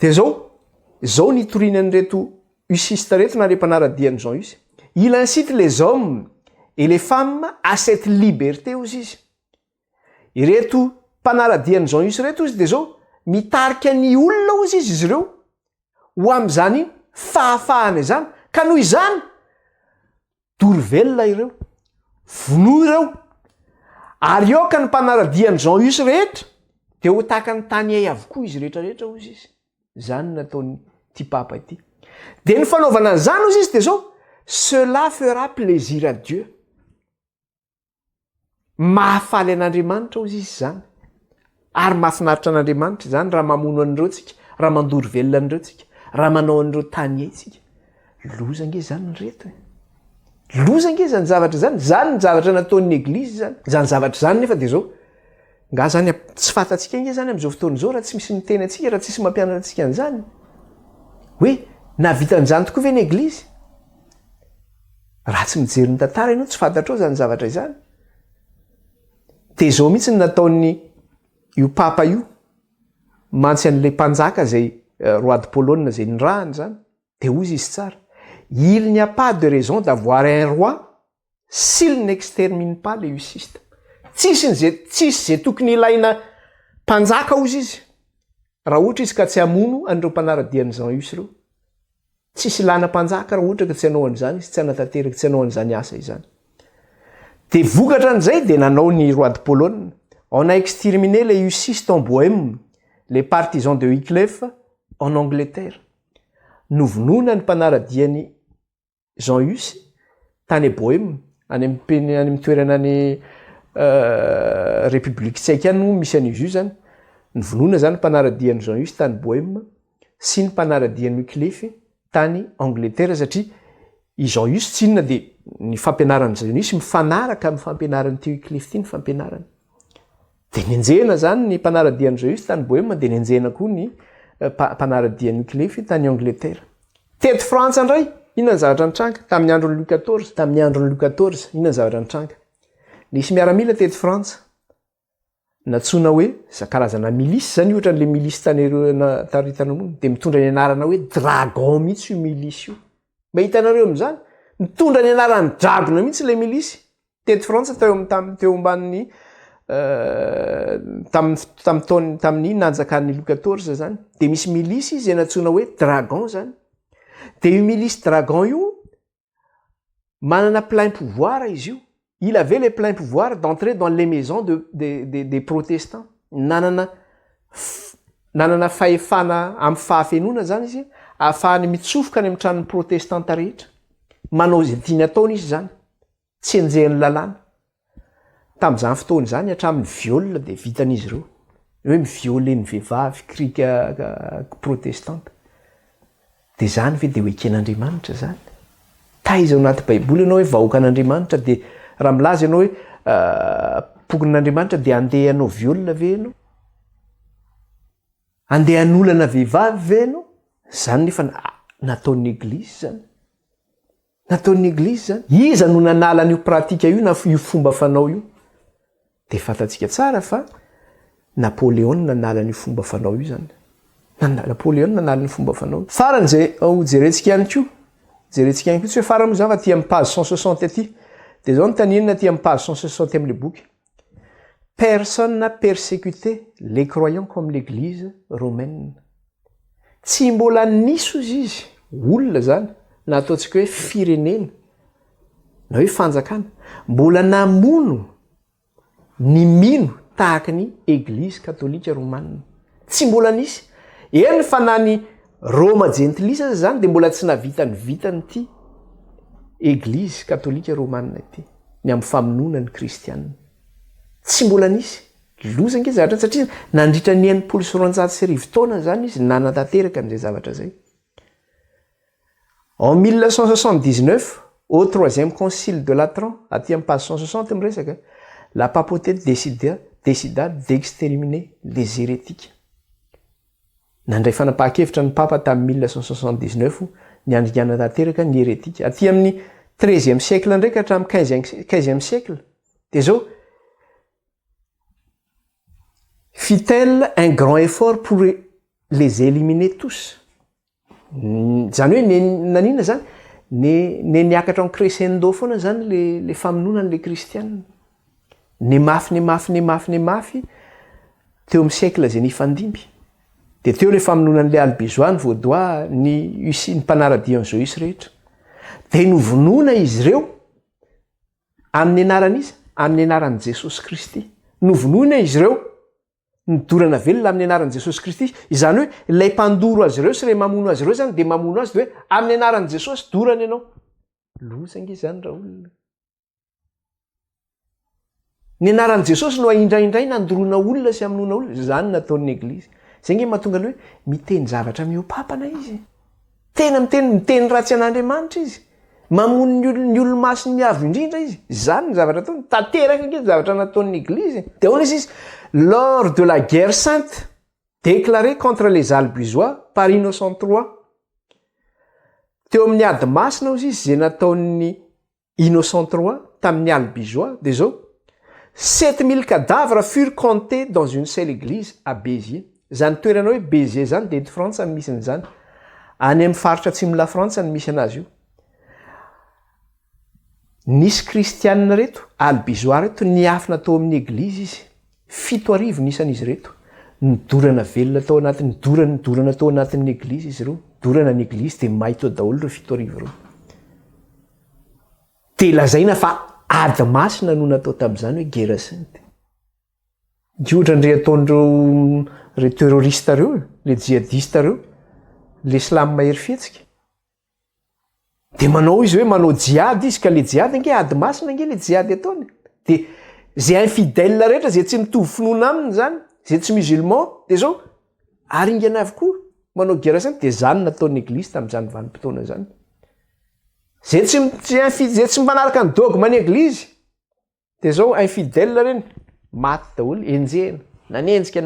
Dia zao nitorinan'ireto husiste reto na le mpanaradian'i Jean Hus. Il incite les hommes et les femmes à cette liberté ozy izy. Ireto mpanaradian'i Jean Hus reto izy dia zao mitarika ny olona ozy izy ireo ho amin'izany fahafahana izany. Ka noho izany dorovelona ireo, vonoa ireo, ary ioka ny mpanaradian'i Jean Hus rehetra dia ho tahaka ny tany ay avokoa izy rehetrarehetra ozy izy. Zany nataony ty papa ity. Dia ny fanaovana an'izany ozy izy dia zao, cela fera plaisir à Dieu. Mahafaly an'Andriamanitra ozy izy zany. Ary mahafinaritra an'Andriamanitra zany raha mamono an'ireo tsika, raha mandoro velona an'ireo tsika, raha manao an'ireo tany ay tsika. Loza nge zany ny reto. Loza nge zany zavatra zany. Zany ny zavatra nataon'ny Eglizy zany. Zany zavatra zany nefa dia zao. Nga zany tsy fantatsika nge zany amin'izao fotoana izao raha tsy misy miteny antsika, raha tsisy mampianatra antsika an'izany. Hoe nahavita an'izany tokoa ve ny Eglizy? Raha tsy mijery ny tantara ianao tsy fantatrao zany zavatra izany. Dia zao mihitsy ny nataon'ny io papa io mantsy an'ilay mpanjaka zay roi de Pologne zay nirahany zany. Dia ozy izy tsara. Il n'y a pas de raison d'avoir un roi s'il n'extermine pas les husistes. Tsisy zay tokony ilaina mpanjaka ozy izy. Raha ohatra izy ka tsy hamono an'ireo mpanaradian'i Jean Hus reo. Tsisy ilana mpanjaka raha ohatra ka tsy hanao an'izany izy, tsy hanatanteraka, tsy hanao an'izany asa izany. Dia vokatra an'izay dia nanao ny roi de Pologne. On a exterminé les husistes en Bohème, les partisans de Wycliffe en Angleterre. Novonona ny mpanaradian'i Jean Hus tany Bohème, any amin'ny toerana ny République tchèque any no misy an'izy io zany. Nyvonoana zany mpanaradian'i Jean Hus tany Bohème sy ny mpanaradian'i Wycliffe tany Angleterre satria i Jean Hus tsy inona dia ny fampianaran'i Jean Hus mifanaraka amin'ny fampianaran'ity Wycliffe ity ny fampianarany. Dia nianjehana zany ny mpanaradian'i Jean Hus tany Bohème dia nianjehana koa ny mpanaradian'i Wycliffe tany Angleterre. Teto Frantsa indray, inona ny zavatra nitranga tamin'ny andron'ny Louis XIV, tamin'ny andron'ny Louis XIV, inona ny zavatra nitranga? Nisy miaramila teto Frantsa. Natsoina hoe karazana milisy zany ohatra n'le milisy taritanamo dia mitondra ny anarana hoe dragon mihitsy io milisy io. Mahita anareo amin'izany? Mitondra ny anarany dragona mihitsy le milisy. Teto Frantsa teo ambanin'ny tamin'ny nanjakan'ny Louis XIV zany. Dia misy milisy izay natsoina hoe dragon zany. Dia io milisy dragon io manana plein pouvoir izy io. Il avait les pleins pouvoirs d'entrer dans les maisons des protestants. Nanana fahefana amin'ny fahafenona zany izy, ahafahany mitsofoka any amin'ny tranon'ny protestanta rehetra. Manao izay tiany ataony izy zany. Tsy enjehan'ny lalàna. Tamin'izany fotoana zany hatramin'ny violina dia vitan'izy ireo hoe mivioleny vehivavy krika protestanta dia zany ve dia ho eken'Andriamanitra zany taiza ao anaty baiboly ianao hoe vahoaka an'Andriamanitra dia raha milaza ianao hoe pokon'Andriamanitra dia andeha hanao violina ve ianao andeha hanolana vehivavy ve ianao zany nefa nataon'ny eglizy zany nataon'ny eglizy zany iza no nanala n'io pratika io na io fomba fanao io dia fantatsika tsara fa Napoléon nanala n'io fomba fanao io zany Napoléon nanala ny fomba fanao farany zay jerentsika ihany koa jerentsika ihany koa tsy hoe farany moa zany fa ty amin'ny page 160 aty dia zao notaninina ty amin'ny page 160 amin'le boky personne n'a persécuté les croyants comme l'église romaine tsy mbola niso izy olona zany na ataontsika hoe firenena na hoe fanjakana mbola namono ny mino tahaka ny eglizy katolika romanina tsy mbola nisy eny fa na ny Roma gentilisa zany dia mbola tsy navitany vitany ity eglizy katolika romanina ity ny amin'ny famonoana ny kristianina tsy mbola nisy loza nge zavatra satria nandritra ny enimpolo sy roanjato sy arivo taona zany izy nanantanteraka n'izay zavatra zay en 1979 au troisième concile de Latran aty amin'ny page 160 miresaka la papauté décida d'exterminer les hérétiques nandray fanapahan-kevitra ny papa tamin'ny 1979 ny andriana tanteraka ny hérétique aty amin'ny 13e siècle ndraiky hatramin'ny 15e siècle dia zao fit-elle un grand effort pour les éliminer tous zany hoe nanina zany ne niakatra amin'ny crescendo foana zany le famonoana n'le kristianina ne mafy teo amin'ny siècle zay nifandimby dia teo le famonoana n'le albigeois vaudois ny mpanaradia an'izao isy rehetra dia novonoana izy ireo amin'ny anaran'izy amin'ny anaran'i Jesosy Kristy novonoana izy ireo nidorana velona amin'ny anaran'i Jesosy Kristy izany hoe ilay mpandoro azy ireo sy ilay mamono azy ireo zany dia mamono azy dia hoe amin'ny anaran'i Jesosy dorana ianao loza nge zany raha olona ny anaran'i Jesosy no aindraindray nandorona olona sy amonoana olona zany nataon'ny eglizy zay nge mahatonga le hoe miteny zavatra miopapana izy tena miteny ratsy an'Andriamanitra izy mamono ny olo-masiny miavo indrindra izy zany ny zavatra ataony tanteraka nge zavatra nataon'ny eglizy dia ahoana izy lors de la guerre sainte déclarée contre les albigeois par Innocent III teo amin'ny ady masina izy zay nataon'ny Innocent III tamin'ny albigeois dia zao 7000 cadavres furent comptés dans une seule église à Béziers zany toerana hoe Béziers zany dia eto Frantsa ny misy an'izany any amin'ny faritra atsimo la Frantsa ny misy anazy io nisy kristianina reto albigeois reto niafina tao amin'ny eglizy izy 7,000 nisan'izy reto nidorana velona tao anatin'ny dorana tao anatin'ny eglizy izy ireo dorana ny eglizy dia may tao daholo ireo 7,000 ireo dia lazaina fa ady masina no natao tamin'izany hoe guerre sainte diodrandre ataon'ireo re terroriste ireo le djihadiste ireo le slamy mahery fihetsika dia manao izy hoe manao jiady izy ka le jiady nge ady masina nge le jiady ataony dia zay infidèle rehetra zay tsy mitovy finoana aminy zany zay tsy musulman dia zao aringana avokoa manao guerre sainte dia zany nataon'ny eglizy tamin'izany vanim-potoana zany zay tsy manaraka ny dogma ny eglizy dia zao infidèle reny maty daholo enjehana nanenjika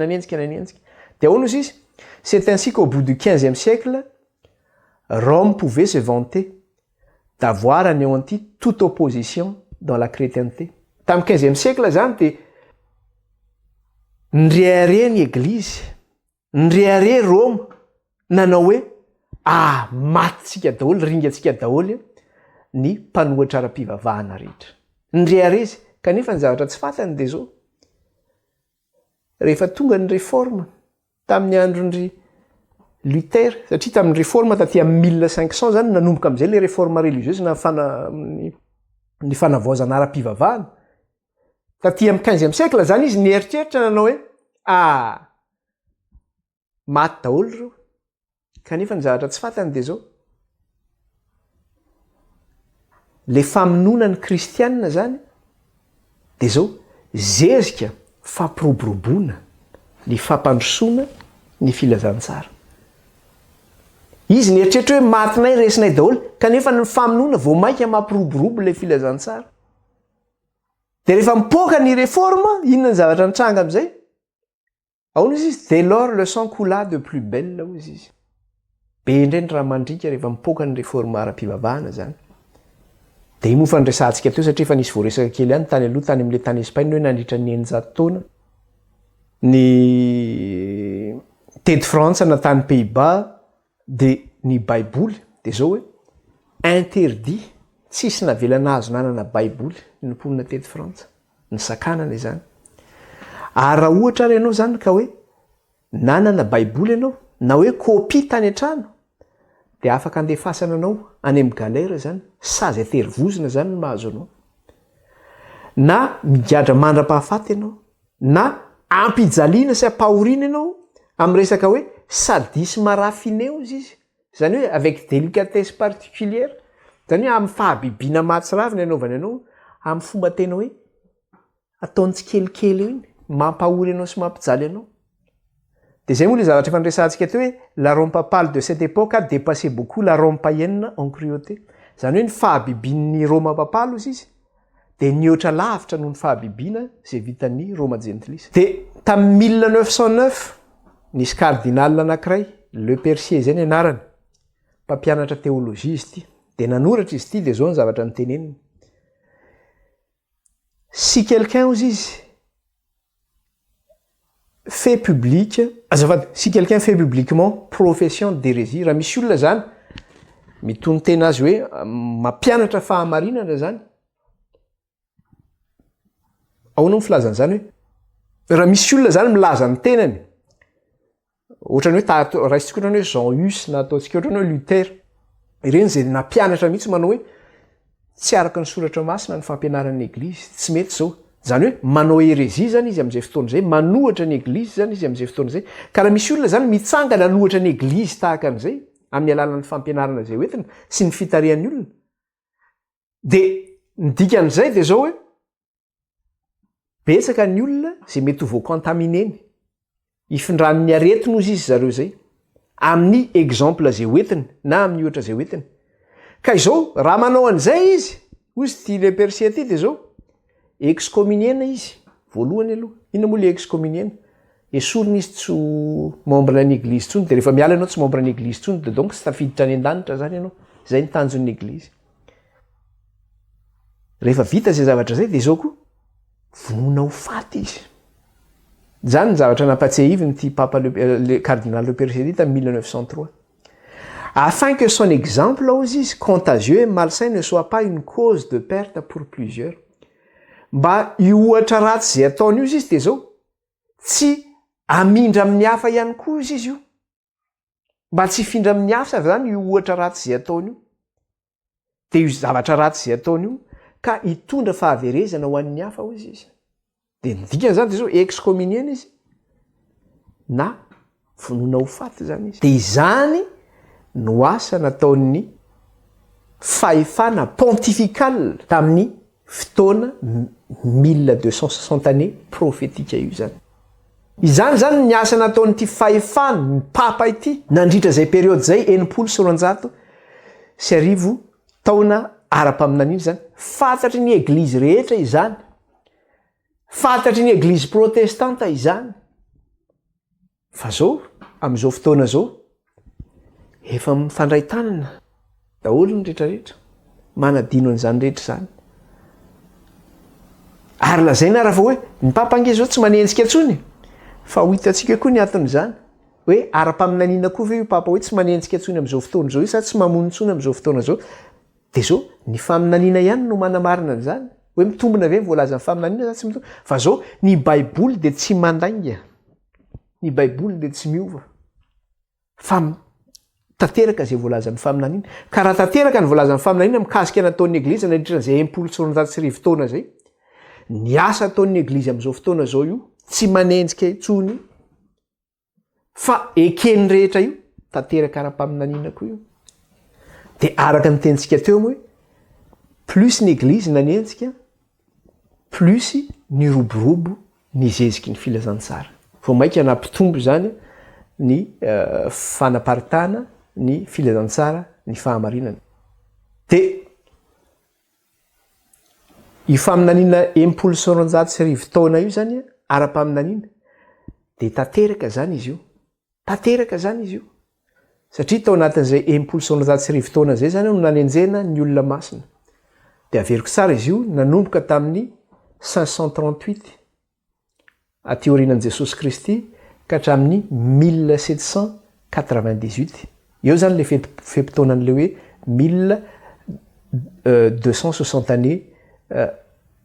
dia ahoana izy izy c'est ainsi qu'au bout du 15e siècle Rome pouvait se vanter d'avoir anéanti toute opposition dans la chrétienté tamin'ny 15e siècle zany dia nirehare ny eglizy nirehare Rome nanao hoe matytsika daholo ringatsika daholo ny mpanohatra ara-pivavahana rehetra nirehare izy kanefa ny zavatra tsy fantany dia zao rehefa tonga ny réforme tamin'ny andron'ny Luther satria tamin'ny réforme taty amin'ny 1500 zany nanomboka amin'izay le réforme religieuse ny fanavaozana ara-pivavahana taty amin'ny 15e siècle zany izy nieritreritra nanao hoe maty daholo reo kanefa ny zavatra tsy fantany dia zao le famonoana ny kristianina zany dia zao zezika fampiroboroboana ny fampandrosoana ny filazantsara. Izy nieritretra hoe matinay resinay daholo kanefa ny famonoana vao mainka mampiroborobo ilay filazantsara. Dia rehefa mipoaka ny réforme, inona ny zavatra nitranga amin'izay? Ahoana izy izy? Dès lors le sang coula de plus belle hozy izy. Be indray ny raha mandrika rehefa mipoaka ny réforme ara-pivavahana zany. Dia imo fandresantsika teo satria efa nisy voaresaka kely ihany tany aloha tany amin'ilay tany Espagne hoe nandritra ny 900 taona. Ny tety Frantsa na tany Pays-Bas dia ny baiboly dia zao hoe interdit, tsisy navelana azo nanana baiboly ny mponina tety Frantsa, ny sakanana izany. Ary raha ohatra ary ianao zany ka hoe nanana baiboly ianao na hoe kopia tany an-trano dia afaka andefasana anao any amin'ny galera zany, sazy aterivozina zany ny mahazo anao. Na migadra mandra-pahafaty ianao, na ampijaliana sy ampahoriana ianao amin'ny resaka hoe sadisme raffiné izy. Zany hoe avec délicatesse particulière. Zany hoe amin'ny fahabibiana matsiravina ianaovana ianao amin'ny fomba tena hoe ataony tsikelikely iny, mampahory ianao sy mampijaly ianao. Dia zay moa le zavatra efa niresantsika teo hoe la Rome papale de cette époque a dépassé beaucoup la Rome païenne en cruauté. Zany hoe ny fahabibian'ny Roma papale izy izy dia nihoatra lavitra noho ny fahabibiana izay vitan'ny Roma gentilisa. Dia tamin'ny 1909 nisy cardinal anankiray, Le Percier zay ny anarany, mpampianatra théologie izy ity, dia nanoratra izy ity dia zao ny zavatra niteneniny. Si quelqu'un ozy izy fait public, si quelqu'un fait publiquement profession d'hérésie, raha misy olona zany mitony tena azy hoe mampianatra fahamarinana zany, ahoana ny filazana zany hoe raha misy olona zany milaza ny tenany, ohatrany hoe raisitsika ohatrany hoe Jean Hus na ataontsika ohatrany hoe Luther, ireny zay nampianatra mihitsy manao hoe tsy araka ny soratra masina ny fampianaran'ny Eglizy, tsy mety zao. Zany hoe manao hérésie zany izy amin'izay fotoana izay, manohatra ny Eglizy zany izy amin'izay fotoana izay. Ka raha misy olona zany mitsangana anohatra ny Eglizy tahaka an'izay amin'ny alalan'ny fampianarana izay hoentina sy ny fitarihan'ny olona, dia ny dikan'izay dia zao hoe betsaka ny olona zay mety ho voakontamineny, ifindran'ny aretina ozy izy zareo zay amin'ny exemple zay hoentina na amin'ny ohatra zay hoentina. Ka izao raha manao an'izay izy, ozy ty Le Percier ty dia zao excommuniena izy voalohany aloha. Inona moa le excommuniena? Esorina izy tsy membre ny Eglizy tsony, dia rehefa miala ianao tsy membre ny Eglizy tsony dia donc tsy tafiditra any an-danitra zany ianao. Zay ny tanjon'ny Eglizy. Rehefa vita zay zavatra zay dia zao koa vonoina ho faty izy. Zany ny zavatra nampatsiahiviny ty papa le cardinal Le Percier tamin'ny 1903. Afin que son exemple ozy contagieux et malsain ne soit pas une cause de perte pour plusieurs. Mba iohatra ratsy zay ataony io izy dia zao tsy amindra amin'ny hafa ihany koa izy io. Mba tsy hifindra amin'ny hafa zany io ohatra ratsy zay ataony io. Dia io zavatra ratsy zay ataony io ka hitondra fahaverezana ho an'ny hafa hozy izy. Dia ny dikany zany dia zao excommuniena izy na vonoina ho faty zany izy. Dia izany no asa nataon'ny fahefana pontifical tamin'ny fotoana 1260 années prophétique io zany. Izany zany ny asa nataon'ity fahefana ny papa ity nandritra zay période zay 960 sy arivo taona ara-paminan'iny zany. Fantatry ny Eglizy rehetra izany, fantatry ny Eglizy protestante izany. Fa zao amin'izao fotoana zao efa mifandray tanana daholo ny rehetrarehetra, manadino an'izany rehetra zany. Ary lazaina raha fa hoe ny papa ange zao tsy manenjika intsony, fa ho hitantsika koa ny aton'izany hoe ara-paminaniana koa ve io papa hoe tsy manenjika intsony amin'izao fotoana zao sa tsy mamono intsony amin'izao fotoana zao. Dia zao ny faminaniana ihany no manamarina an'izany hoe mitombona ve voalaza ny faminaniana sa tsy mitombona. Fa zao ny baiboly dia tsy mandainga, ny baiboly dia tsy miova, fa tanteraka zay voalaza ny faminaniana. Ka raha tanteraka ny voalaza ny faminaniana mikasika nataon'ny Eglizy nandritran'izay 960 taona zay, ny asa ataon'ny Eglizy amin'izao fotoana zao io tsy manenjika intsony, fa ekeny rehetra io tanteraka ara-paminaniana koa io. Dia araka ny tentsika teo moa hoe plus ny Eglizy nanenjika, plus ny roborobo ny zeziky ny filazantsara vo mainka anampitombo zany ny fanaparitana ny filazantsara ny fahamarinana de ifaminanina empolo soronjato sy arivo taona io zany ara-paminanina de tanteraka zany izy io tanteraka zany izy io satria tao anatin'izay empolo soronjato sy arivo taona zay zany no nanenjena ny olona masina de averiko tsara izy io nanomboka tamin'ny 538 ateorinan' Jesosy Kristy ka hatramin'ny 1798 eo zany le fempotaonan'le hoe 1260 années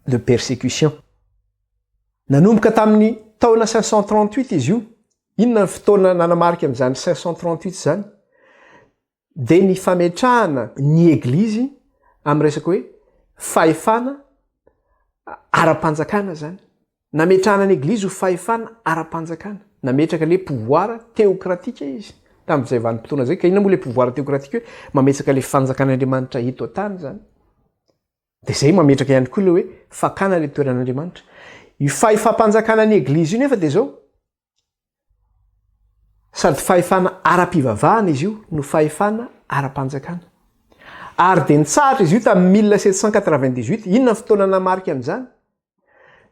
de persécution nanomboka tamin'ny taona 538 izy io inona ny fotoana nanamarika am'zany 538 zany de ny fametrahana ny eglizy amy resaka hoe fahefana ara-panjakana zany nametrahana ny eglizy ho fahefana ara-panjakana nametraka le pouvoir théocratique izy tam'izay vanim-potoana zay ka inona moa le pouvoir théocratique hoe mametraka le fanjakan'Andriamanitra eto an-tany zany de zay mametraka ihany koa le hoe fakana le toeran'Andriamanitra io fahefam-panjakana ny eglizy io nefa de zao sady fahefana ara-pivavahana izy io no fahefana ara-panjakana ary de nitsahatra izy io tamin'ny 1798 inona ny fotoana namarika an'izany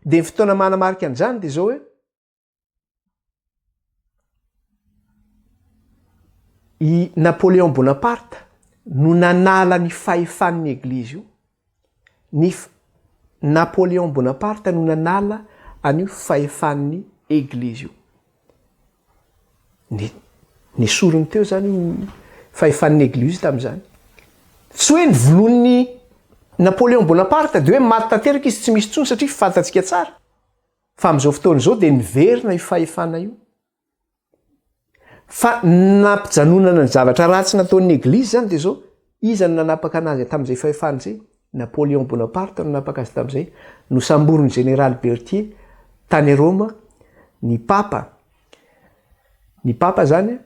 de ny fotoana manamarika an'izany de zao hoe i Napoléon Bonaparte no nanala ny fahefan'ny eglizy io ny Napoléon Bonaparte no nanala an'io fahefan'ny eglizy io ny sorony teo zany fahefan'ny eglizy tam'izany tsy hoe ny volon'ny Napoléon Bonaparte de hoe maty tanteraka izy tsy misy tsony satria fantatsika tsara fa am'izao fotoana izao de niverina io fahefana io fa nampijanonana ny zavatra ratsy nataon'ny eglizy zany de zao iza no nanapaka anazy tam'izay fahefana zay Napoléon Bonaparte no nanapaka azy tam'izay no samborony général Berthier tany Roma ny papa zany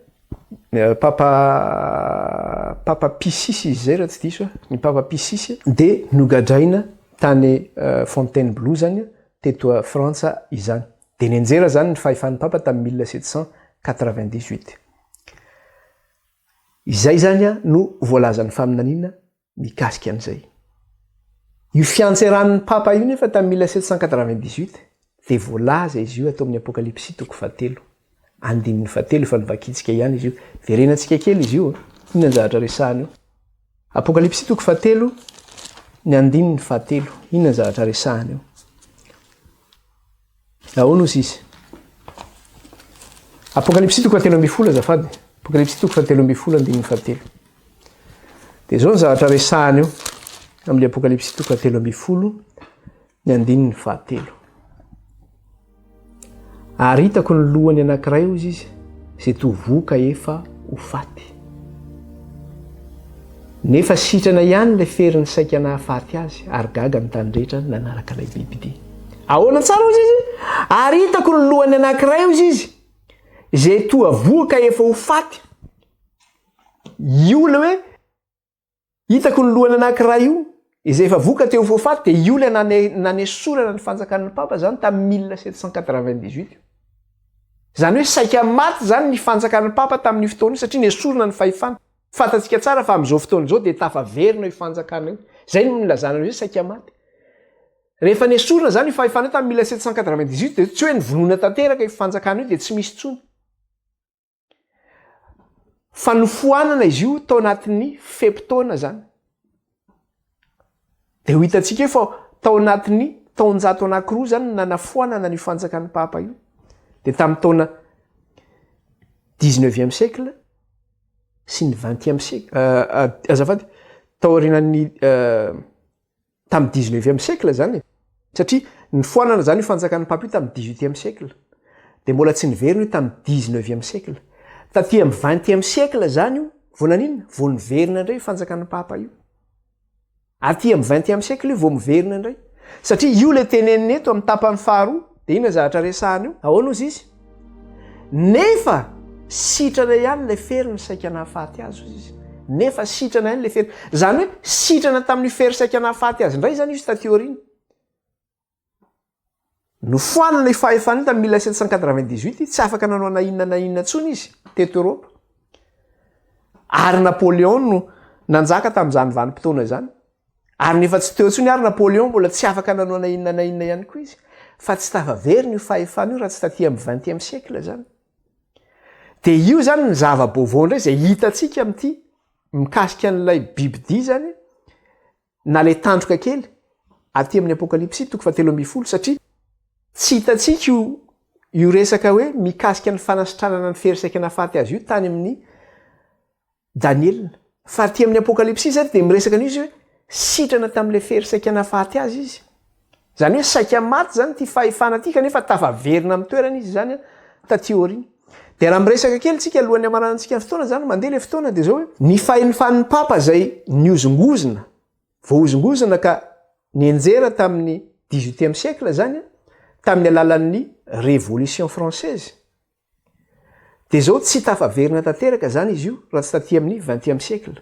papa Pie VI izy zay raha tsy diso ny papa Pie VI de nogadraina tany Fontainebleau zany teto a Frantsa izany de nenjera zany ny fahefan'ny papa tamin'ny 1798 izay zany no voalazan'ny faminanina mikasika an'izay io fiantseran'ny papa io nefa tamin'ny 1798 de voalaza izy io atao amin'ny apokalypsy toko 7 andininy 7 fa nivakitsika ihany izy io verenatsika kely izy io inona ny zavatra resahana io apokalypsy toko 7 ny andininy 7 inona ny zavatra resahana io ahoana ozy izy apokalypsy toko 7 azafady apokalypsy toko 7 andininy 7 de zao ny zavatra resahana io amin'le apokalypsy toko 7 ny andininy 7 ary hitako ny lohany anankiray ozy izy zay tovoka efa ho faty nefa sitrana ihany le feriny saika nahafaty azy ary gaga ny tany rehetra nanaraka ilay bibidia ahoana tsara ozy izy ary hitako ny lohany anankiray ozy izy zay toavoaka efa ho faty io le hoe hitako ny lohany anankiray io izay efa voaka teo ho faty de io le nanesorana ny fanjakan'ny papa zany tamin'ny 1798 zany hoe saika maty zany ny fanjakan'ny papa tamin'ny fotoana io satria nesorana ny fahefana fantatsika tsara fa am'izao fotoana izao de tafaverina io fanjakana io zay no nilazana hoe saika maty rehefa nesorana zany io fahefana io tamin'ny 1798 de tsy hoe nivonoana tanteraka io fanjakana io de tsy misy tsony fa nofoanana izy io tao anatin'ny fempotaona zany de ho hitantsika io fa tao anatin'ny taonjato anankiroa zany nanafoanana ny fanjakan'ny papa io de tamin'ny taona 19e siècle sy ny 20e siècle azafady taorinan'ny tamin'ny 19e siècle zany satria ny foanana zany io fanjakan'ny papa io tamin'ny 18e siècle de mbola tsy niverina io tamin'ny 19e siècle taty amin'ny 20e siècle zany io vonaninona vo niverina indray fanjakan'ny papa io aty amin'ny 20e siècle io vo miverina indray satria io le teneniny eto amin'ny tapany faharoa de ina zavatra resahana io ahoana ozy izy nefa sitrana ihany le feriny saika nahafaty azy ozy izy nefa sitrana ihany le feriny zany hoe sitrana tamin'ny fery saika nahafaty azy indray zany izy taty aoriana no foanana fahefana tamin'ny 1798 tsy afaka nanao nainina ntsony izy teto Eropa. Ary Napoléon no nanjaka tamin'izany vanim-potoana zany. Ary nefa tsy teo ntsony ary Napoléon mbola tsy afaka nanao nainina ihany koa izy. Fa tsy tafaveriny io fahefana io raha tsy taty amin'ny 20e siècle zany. De io zany ny zava-baovao indray zay hitantsika amin'ity mikasika an'ilay bibidia zany na le tandroka kely aty amin'ny apokalypsy 3:20 satria tsy hitantsika io resaka hoe mikasika ny fanasitranana ny ferisaikana faty azy io tany amin'ny Daniel. Fa aty amin'ny apokalypsy zany de miresaka an'izy hoe sitrana tamin'le ferisaikana faty azy izy. Zany hoe saika maty zany ty fahefana ty kanefa tafaverina amin'ny toerana izy zany taty aoriana. De raha miresaka kely tsika alohan'ny amaranantsika ny fotoana zany mandeha le fotoana de zao hoe ny fahefan'ny papa zay niozongozona voaozongozona ka nienjera tamin'ny 18e siècle zany tamin'ny alalan'ny révolution française. De zao tsy tafaverina tanteraka zany izy io raha tsy taty amin'ny 20e siècle.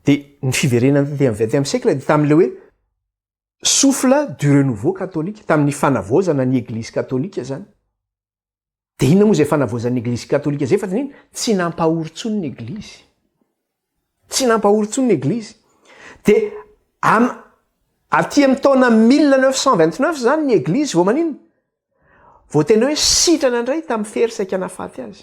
De ny fiverenana taty amin'ny 20e siècle de tamin'le hoe souffle du renouveau catholique tamin'ny fanavozana ny église catholique zany. De inona moa zay fanavozan'ny église catholique zay fa niny tsy nampahorontsony ny église. Tsy nampahorontsony ny église. De aty amin'ny taona 1929 zany ny église vao manino vao tena hoe sitrana indray tamin'ny ferisaikana faty azy.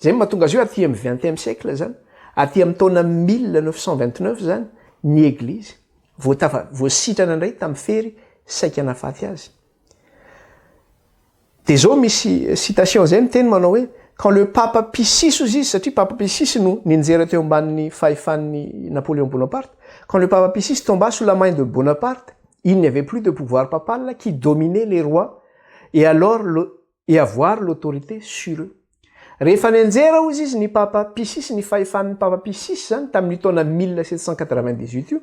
Zay mahatonga azy io aty amin'ny 20e siècle zany. Aty amin'ny taona 1929 zany ny église vao sitrana indray tamin'ny ferisaikana faty azy. De zao misy citation zay miteny manao hoe quand le pape Pie VI ozy izy satria pape Pie VI no ninjera teo ambanin'ny fahefan'ny Napoléon Bonaparte. Quand le pape Pie VI tomba sous la main de Bonaparte, il n'y avait plus de pouvoir papal qui dominait les rois et avoir l'autorité sur eux. Rehefa ninjera ozy izy ny pape Pie VI ny fahefan'ny pape Pie VI zany tamin'ny taona 1798 io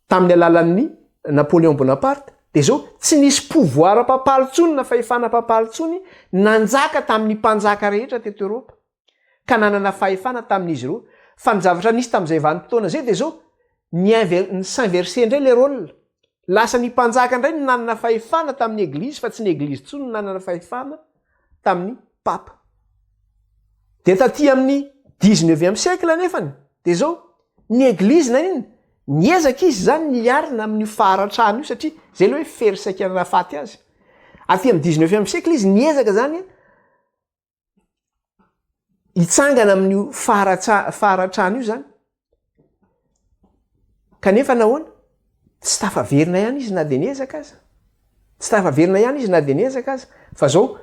tamin'ny alalan'ny Napoléon Bonaparte. De zao tsy nisy pouvoir papal tsony na fahefana papal tsony nanjaka tamin'ny mpanjaka rehetra teto Eropa ka nanana fahefana tamin'izy ireo. Fa ny zavatra nisy tamin'izay vanim-potoana zay de zao ny s'inverser indray le rôle. Lasa ny mpanjaka indray ny nanana fahefana tamin'ny église fa tsy ny église tsony nanana fahefana tamin'ny papa. De taty amin'ny 19e siècle nefany de zao ny église na inona niezaka izy zany niarina amin'ny faharatrano io satria zay le hoe ferisaikana faty azy. Aty amin'ny 19e siècle izy niezaka zany hitsangana amin'ny faharatrano io zany. Kanefa nahoana tsy tafaverina ihany izy na de niezaka aza. Tsy tafaverina ihany izy na de niezaka aza. Fa zao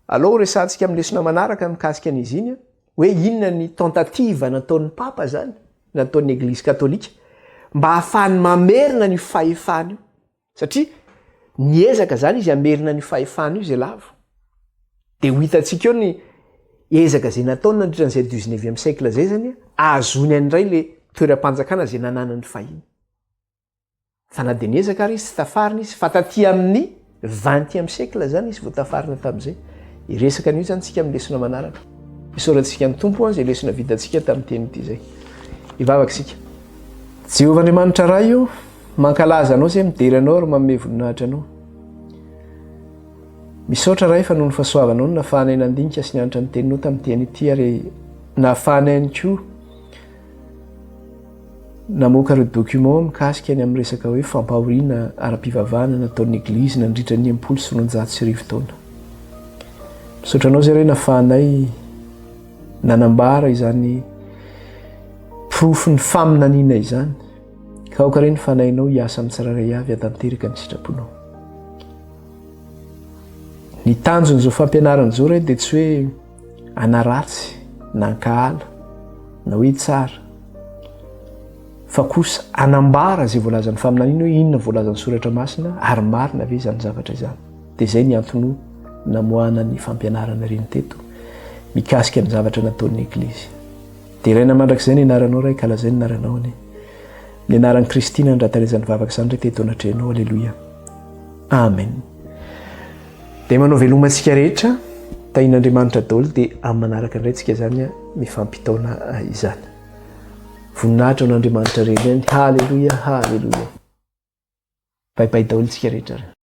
alao resantsika amin'ny lesona manaraka mikasika an'izy iny hoe inona ny tentative nataon'ny papa zany nataon'ny église catholique mba ahafahany mamerina ny fahefana io. Satria niezaka zany izy amerina ny fahefana io zay lavo. De ho hitantsika eo ny ezaka zay nataony nandritran'izay 19e siècle zay zany ahazony andray le toeram-panjakana zay nananany fahiny. Fa na de niezaka ary izy tsy tafarina izy fa taty amin'ny 20e siècle zany izy vao tafarina tamin'izay. Iresaka an'io zany tsika amin'ny lesona manaraka. Isaorantsika ny tompo zay lesona vitantsika tamin'ny teny ity zay. Ivavaka sika. Jehovah-Andriamanitra ray io mankalaza anao zay midery anao ary manome voninahitra anao. Misaotra ray fa noho ny fahasoavanao no nahafahanay nandinika sy nianatra ny teninao tamin'ny teny ity ary nahafahanay ihany koa namoaka ireo document mikasika ny amin'ny resaka hoe fampahoriana ara-pivavahana nataon'ny église nandritra ny 1900 taona. Misaotra anao zay ray nahafahanay nanambara izany profo ny faminaniana izany ka aoka reny fanahinao hiasa amin'ny tsiraray avy atanteraka ny sitraponao. Ny tanjony zao fampianarana zao ray dia tsy hoe anaratsy na ankahala na hoe tsara fa kosa anambara zay voalazan'ny faminaniana hoe inona voalazan'ny soratra masina ary marina ve izany zavatra izany. Dia izay ny antony namoahana ny fampianarana reny teto mikasika ny zavatra nataon'ny église. Dia raina mandrakizay ny anaranao ray kalazay ny anaranao any ny anaran'i Kristina ndratarezan'ny vavaka izany ray teto anatrehanao. Alleluia. Amen. Dia manao velomantsika rehetra tahin'Andriamanitra daholo dia amin'ny manaraka indray tsika zany mifampitaona izany. Voninahitra ho n'Andriamanitra reneny. Halleluia, halleluia. Baibai daholo tsika rehetra.